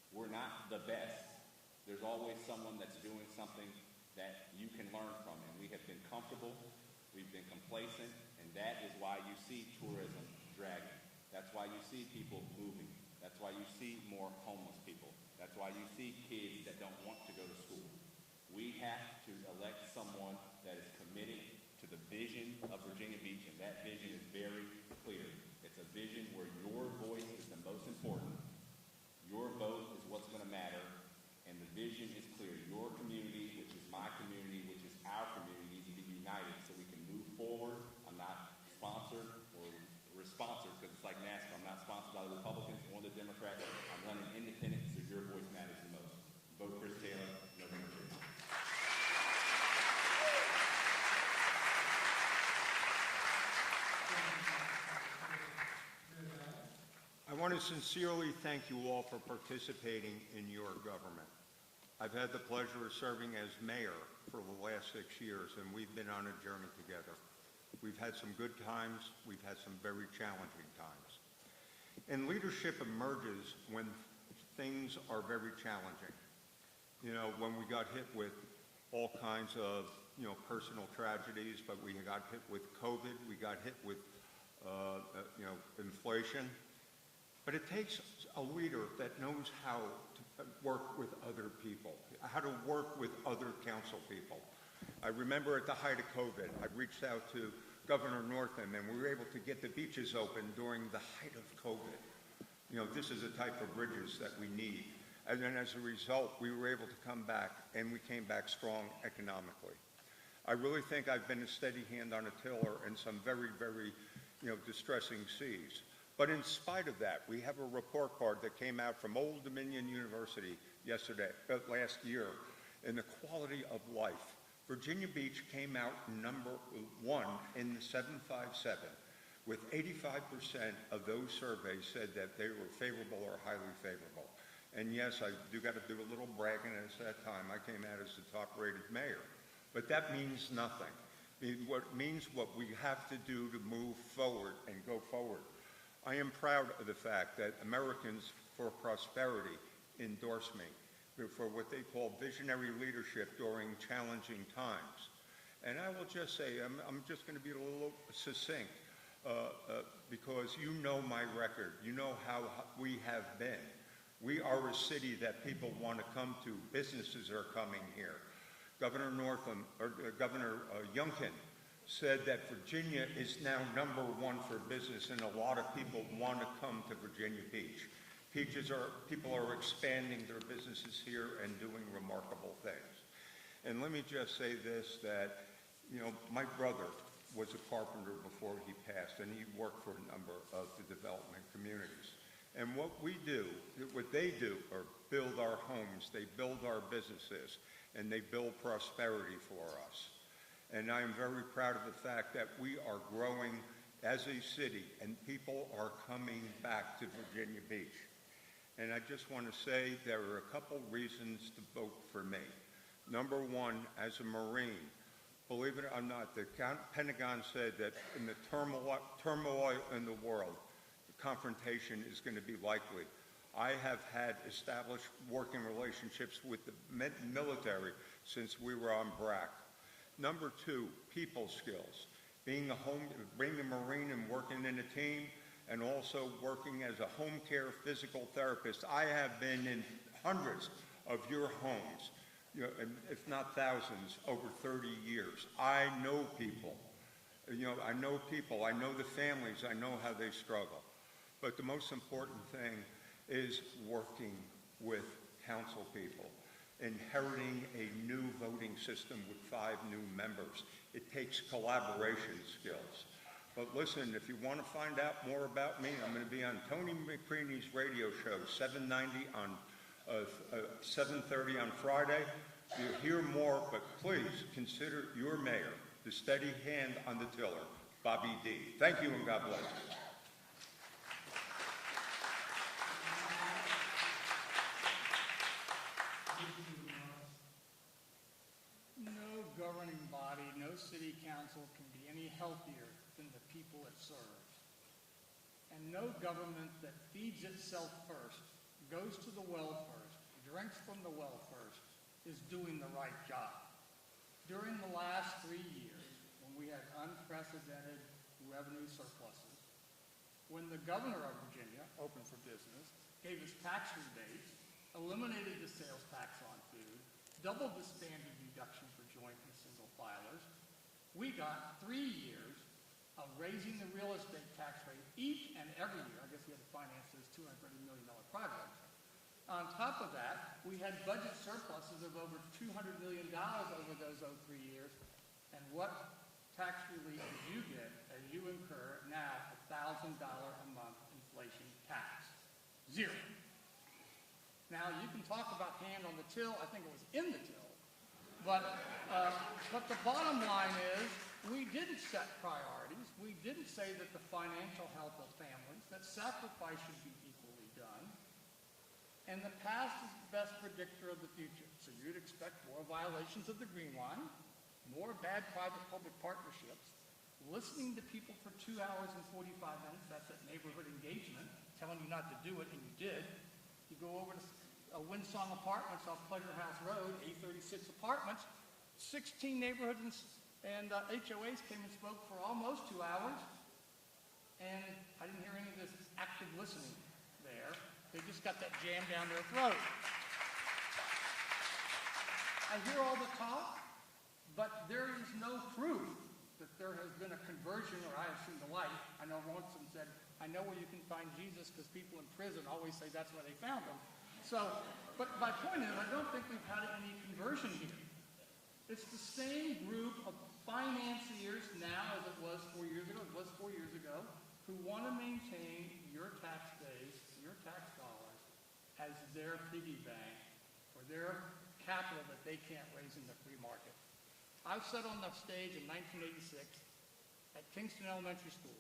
We're not the best. There's always someone that's doing something that you can learn from, and we have been comfortable, we've been complacent, and that is why you see tourism dragging. That's why you see people moving. That's why you see more homeless people. That's why you see kids that don't want to go to school. We have to elect someone that is committed to the vision of Virginia Beach, and that vision is very clear. It's a vision where your voice is the most important. Your vote is what's going to matter, and the vision is clear. Your community, which is my community, which is our community, needs to be united so we can move forward. I'm not sponsored or responsored because it's like NASCAR. I'm not sponsored by the Republicans or the Democrats. I'm running independent, so your voice matters the most. Vote Chris Taylor, November 3rd. I want to sincerely thank you all for participating in your government. I've had the pleasure of serving as mayor for the last 6 years, and we've been on a journey together. We've had some good times, we've had some very challenging times. And leadership emerges when things are very challenging. You know, when we got hit with all kinds of, personal tragedies, but we got hit with COVID, we got hit with, inflation. But it takes a leader that knows how to work with other people, how to work with other council people. I remember at the height of COVID, I reached out to Governor Northam, and we were able to get the beaches open during the height of COVID. This is the type of bridges that we need. And then as a result, we were able to come back, and we came back strong economically. I really think I've been a steady hand on a tiller in some very, very, distressing seas. But in spite of that, we have a report card that came out from Old Dominion University last year, in the quality of life. Virginia Beach came out number 1 in the 757, with 85% of those surveys said that they were favorable or highly favorable. And yes, I do got to do a little bragging. At that time, I came out as the top-rated mayor. But that means nothing. It means what we have to do to move forward and go forward. I am proud of the fact that Americans for Prosperity endorsed me for what they call visionary leadership during challenging times. And I will just say, I'm just going to be a little succinct, because you know my record. You know how we have been. We are a city that people want to come to. Businesses are coming here. Governor Youngkin said that Virginia is now #1 for business, and a lot of people want to come to Virginia Beach. People are expanding their businesses here and doing remarkable things. And let me just say this, that, you know, my brother was a carpenter before he passed, and he worked for a number of the development communities. And what they do are build our homes, they build our businesses, and they build prosperity for us. And I am very proud of the fact that we are growing as a city, and people are coming back to Virginia Beach. And I just want to say there are a couple reasons to vote for me. Number one, as a Marine, believe it or not, the Pentagon said that in the turmoil in the world, the confrontation is going to be likely. I have had established working relationships with the military since we were on BRAC. Number two, people skills. Being a Marine and working in a team, and also working as a home care physical therapist. I have been in hundreds of your homes, you know, if not thousands, over 30 years. I know people. You know, I know people. I know the families. I know how they struggle. But the most important thing is working with council people, inheriting a new voting system with 5 new members. It takes collaboration skills. But listen, if you want to find out more about me, I'm going to be on Tony McCreaney's radio show, 7:30 on Friday. You'll hear more, but please consider your mayor, the steady hand on the tiller, Bobby D. Thank you, and God bless you. No governing body, no city council can be any healthier than the people it serves. And no government that feeds itself first, goes to the well first, drinks from the well first, is doing the right job. During the last 3 years, when we had unprecedented revenue surpluses, when the governor of Virginia, open for business, gave us tax rebates, eliminated the sales tax on food, doubled the standard deduction for joint and single filers, we got 3 years of raising the real estate tax rate each and every year. I guess we had to finance this $230 million project. On top of that, we had budget surpluses of over $200 million over those 3 years. And what tax relief did you get as you incur now $1,000 a month inflation tax? 0. Now, you can talk about hand on the till. I think it was in the till. But the bottom line is, we didn't set priorities. We didn't say that the financial health of families, that sacrifice should be equally done. And the past is the best predictor of the future. So you'd expect more violations of the Green Line, more bad private-public partnerships, listening to people for 2 hours and 45 minutes, that's that neighborhood engagement, telling you not to do it, and you did. You go over to Windsong Apartments off Pleasure House Road, 836 apartments, 16 neighborhoods and HOAs came and spoke for almost 2 hours, and I didn't hear any of this active listening there. They just got that jam down their throat. I hear all the talk, but there is no proof that there has been a conversion, or I have seen the light. I know Ronson said, I know where you can find Jesus because people in prison always say that's where they found him. So, but my point is, I don't think we've had any conversion here. It's the same group of financiers now as it was 4 years ago, who want to maintain your tax base, your tax dollars, as their piggy bank or their capital that they can't raise in the free market. I sat on the stage in 1986 at Kingston Elementary School,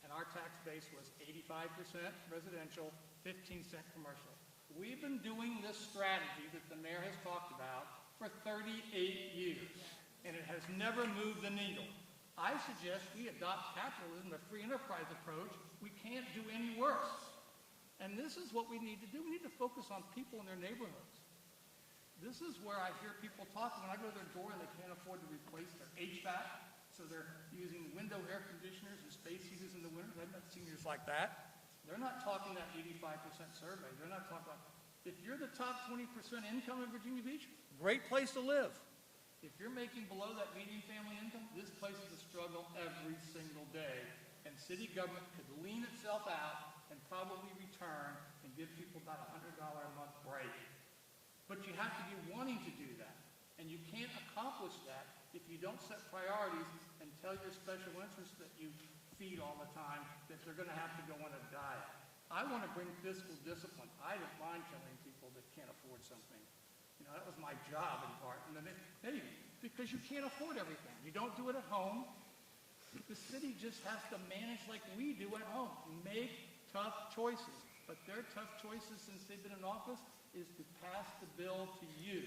and our tax base was 85% residential, 15-cent commercial. We've been doing this strategy that the mayor has talked about for 38 years, and it has never moved the needle. I suggest we adopt capitalism, the free enterprise approach. We can't do any worse. And this is what we need to do. We need to focus on people in their neighborhoods. This is where I hear people talking. When I go to their door and they can't afford to replace their HVAC, so they're using window air conditioners and space heaters in the winter. I've met seniors like that. They're not talking that 85% survey. They're not talking about, if you're the top 20% income in Virginia Beach, great place to live. If you're making below that median family income, this place is a struggle every single day. And city government could lean itself out and probably return and give people about a $100 a month break. But you have to be wanting to do that. And you can't accomplish that if you don't set priorities and tell your special interests that you feed all the time that they're going to have to go on a diet. I want to bring fiscal discipline. I don't mind telling people that can't afford something. You know, that was my job in part. And then anyway, because you can't afford everything. You don't do it at home. The city just has to manage like we do at home. Make tough choices. But their tough choices since they've been in office is to pass the bill to you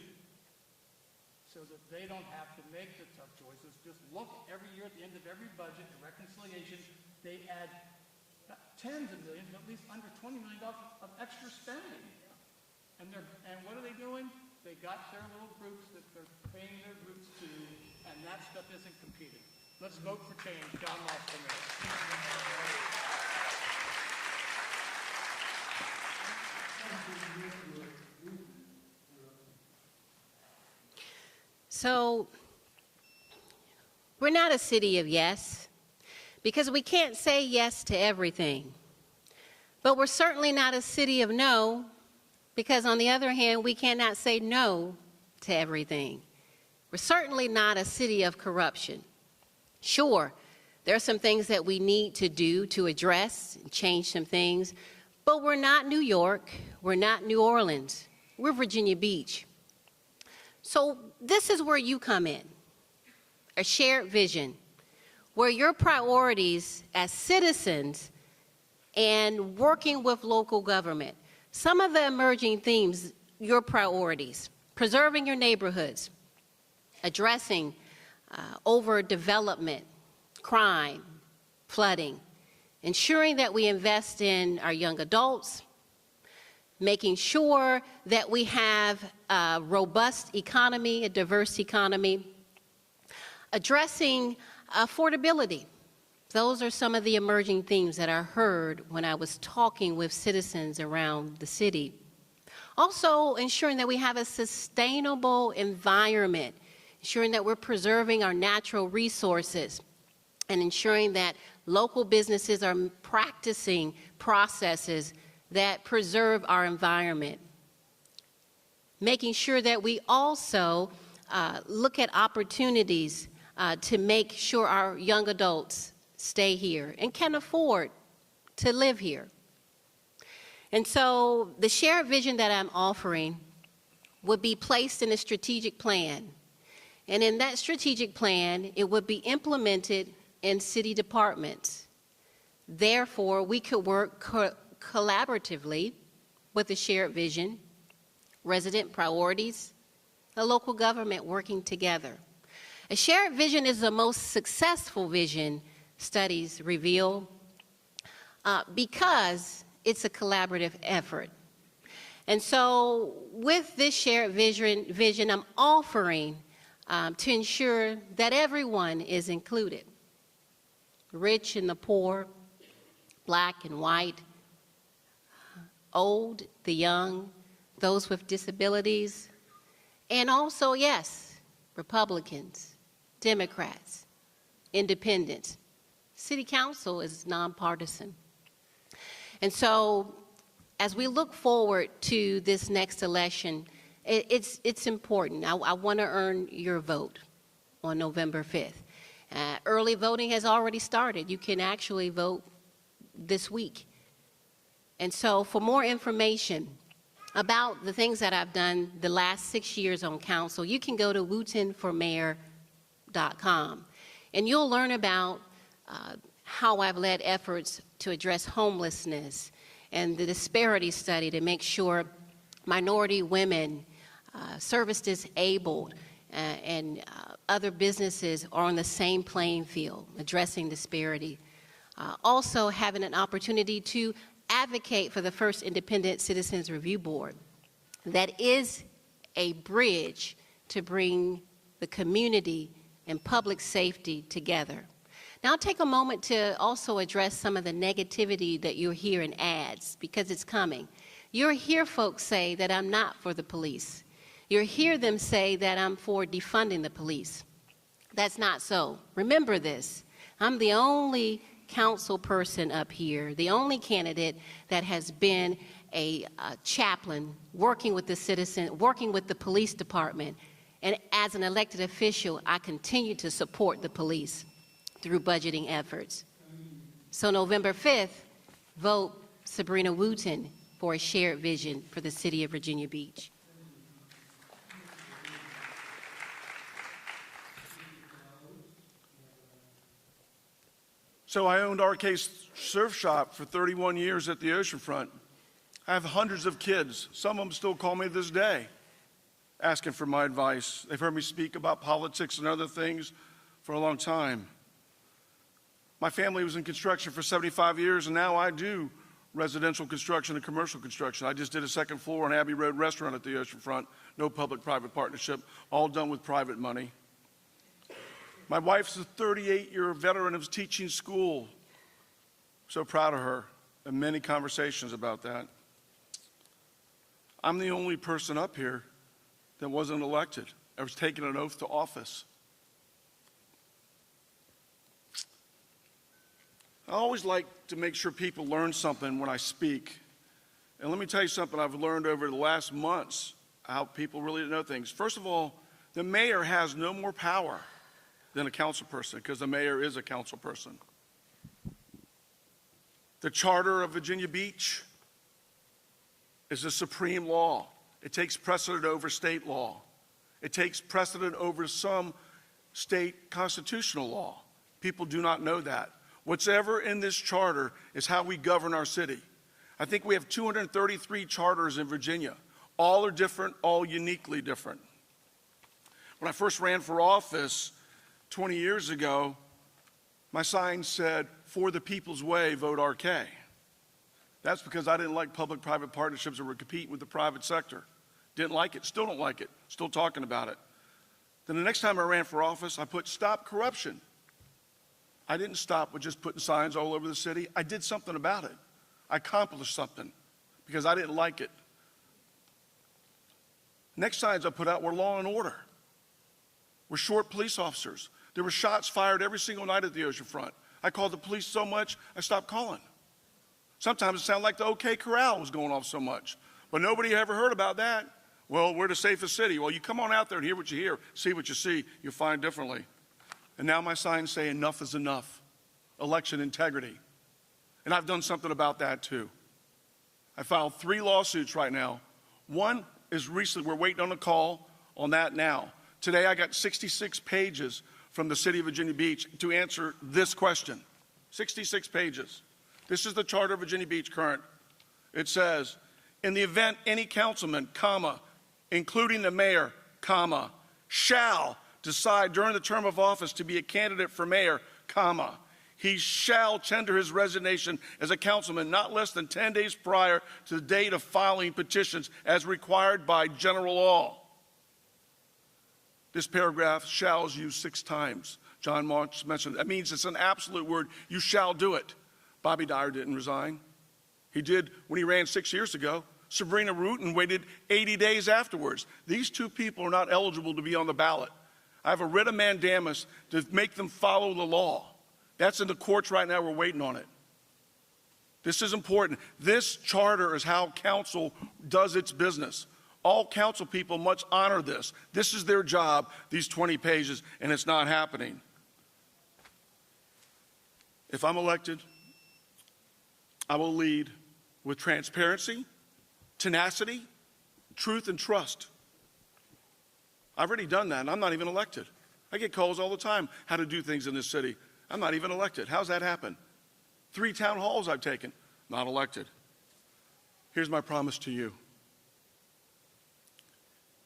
so that they don't have to make the tough choices. Just look every year at the end of every budget, the reconciliation, they add tens of millions, at least under $20 million of extra spending. And what are they doing? They got their little groups that they're paying their groups to, and that stuff isn't competing. Let's vote for change. John Moss for mayor. So, we're not a city of yes, because we can't say yes to everything. But we're certainly not a city of no, because on the other hand, we cannot say no to everything. We're certainly not a city of corruption. Sure, there are some things that we need to do to address and change some things, but we're not New York, we're not New Orleans, we're Virginia Beach. So this is where you come in, a shared vision, where your priorities as citizens and working with local government, some of the emerging themes, your priorities, preserving your neighborhoods, addressing overdevelopment, crime, flooding, ensuring that we invest in our young adults, making sure that we have a robust economy, a diverse economy, addressing affordability. Those are some of the emerging themes that I heard when I was talking with citizens around the city. Also, ensuring that we have a sustainable environment, ensuring that we're preserving our natural resources, and ensuring that local businesses are practicing processes that preserve our environment. Making sure that we also look at opportunities to make sure our young adults stay here and can afford to live here. And so the shared vision that I'm offering would be placed in a strategic plan. And in that strategic plan, it would be implemented in city departments. Therefore, we could work collaboratively with the shared vision, resident priorities, the local government working together. A shared vision is the most successful vision, studies reveal, because it's a collaborative effort. And so with this shared vision I'm offering to ensure that everyone is included, rich and the poor, black and white, old, the young, those with disabilities, and also, yes, Republicans, Democrats, independents. City Council is nonpartisan. And so as we look forward to this next election, it's important. I want to earn your vote on November 5th. Early voting has already started. You can actually vote this week. And so for more information about the things that I've done the last 6 years on council, you can go to wootenformayor.com, and you'll learn about how I've led efforts to address homelessness and the disparity study to make sure minority women, service disabled, and other businesses are on the same playing field, addressing disparity. Also having an opportunity to advocate for the first independent citizens review board that is a bridge to bring the community and public safety together. Now, I'll take a moment to also address some of the negativity that you'll hear in ads, because it's coming. You'll hear folks say that I'm not for the police. You'll hear them say that I'm for defunding the police. That's not so. Remember this. I'm the only council person up here, the only candidate that has been a chaplain working with the citizen, working with the police department. And as an elected official, I continue to support the police through budgeting efforts. So November 5th, vote Sabrina Wooten for a shared vision for the city of Virginia Beach. So I owned RK Surf Shop for 31 years at the oceanfront. I have hundreds of kids. Some of them still call me this day, asking for my advice. They've heard me speak about politics and other things for a long time. My family was in construction for 75 years, and now I do residential construction and commercial construction. I just did a second floor on Abbey Road restaurant at the oceanfront, no public-private partnership, all done with private money. My wife's a 38-year veteran of teaching school. So proud of her, and many conversations about that. I'm the only person up here that wasn't elected. I was taking an oath to office. I always like to make sure people learn something when I speak. And let me tell you something I've learned over the last months, how people really know things. First of all, the mayor has no more power than a council person, because the mayor is a council person. The Charter of Virginia Beach is the supreme law. It takes precedent over state law. It takes precedent over some state constitutional law. People do not know that. Whatever in this charter is how we govern our city. I think we have 233 charters in Virginia. All are different, all uniquely different. When I first ran for office 20 years ago, my sign said, "For the people's way, vote RK." That's because I didn't like public-private partnerships that were competing with the private sector. Didn't like it, still don't like it, still talking about it. Then the next time I ran for office, I put "Stop Corruption." I didn't stop with just putting signs all over the city. I did something about it. I accomplished something because I didn't like it. Next signs I put out were law and order. We're short police officers. There were shots fired every single night at the oceanfront. I called the police so much, I stopped calling. Sometimes it sounded like the OK Corral was going off so much, but nobody ever heard about that. Well, we're the safest city. Well, you come on out there and hear what you hear, see what you see, you'll find differently. And now my signs say enough is enough, election integrity. And I've done something about that too. I filed 3 lawsuits right now. One is recently, we're waiting on a call on that now. Today I got 66 pages from the city of Virginia Beach to answer this question. 66 pages. This is the Charter of Virginia Beach current. It says, in the event any councilman, comma, including the mayor, comma, shall decide during the term of office to be a candidate for mayor, comma, he shall tender his resignation as a councilman not less than 10 days prior to the date of filing petitions as required by general law. This paragraph shall is used 6 times. John March mentioned it. That means it's an absolute word. You shall do it. Bobby Dyer didn't resign. He did when he ran 6 years ago. Sabrina Wooten waited 80 days afterwards. These 2 people are not eligible to be on the ballot. I have a writ of mandamus to make them follow the law. That's in the courts right now. We're waiting on it. This is important. This charter is how council does its business. All council people must honor this. This is their job, these 20 pages, and it's not happening. If I'm elected, I will lead with transparency, tenacity, truth, and trust. I've already done that, and I'm not even elected. I get calls all the time how to do things in this city. I'm not even elected. How's that happen? 3 town halls I've taken, not elected. Here's my promise to you.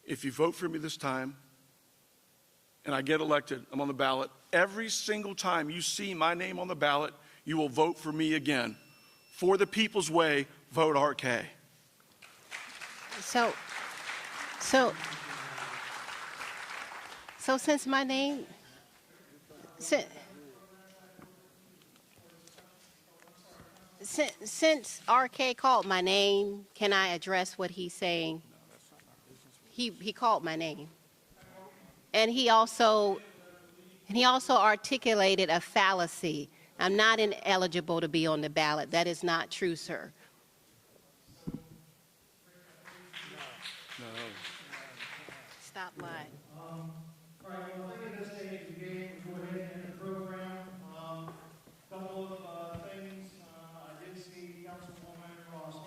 If you vote for me this time and I get elected, I'm on the ballot, every single time you see my name on the ballot, you will vote for me again. For the people's way, vote RK. So since my name, Since RK called my name, can I address what he's saying? He called my name. And he also articulated a fallacy. I'm not ineligible to be on the ballot. That is not true, sir. Stop lying. All right, well, I think at this stage, the game, we'll go ahead and end the program. Couple of things, I did see Councilwoman Ross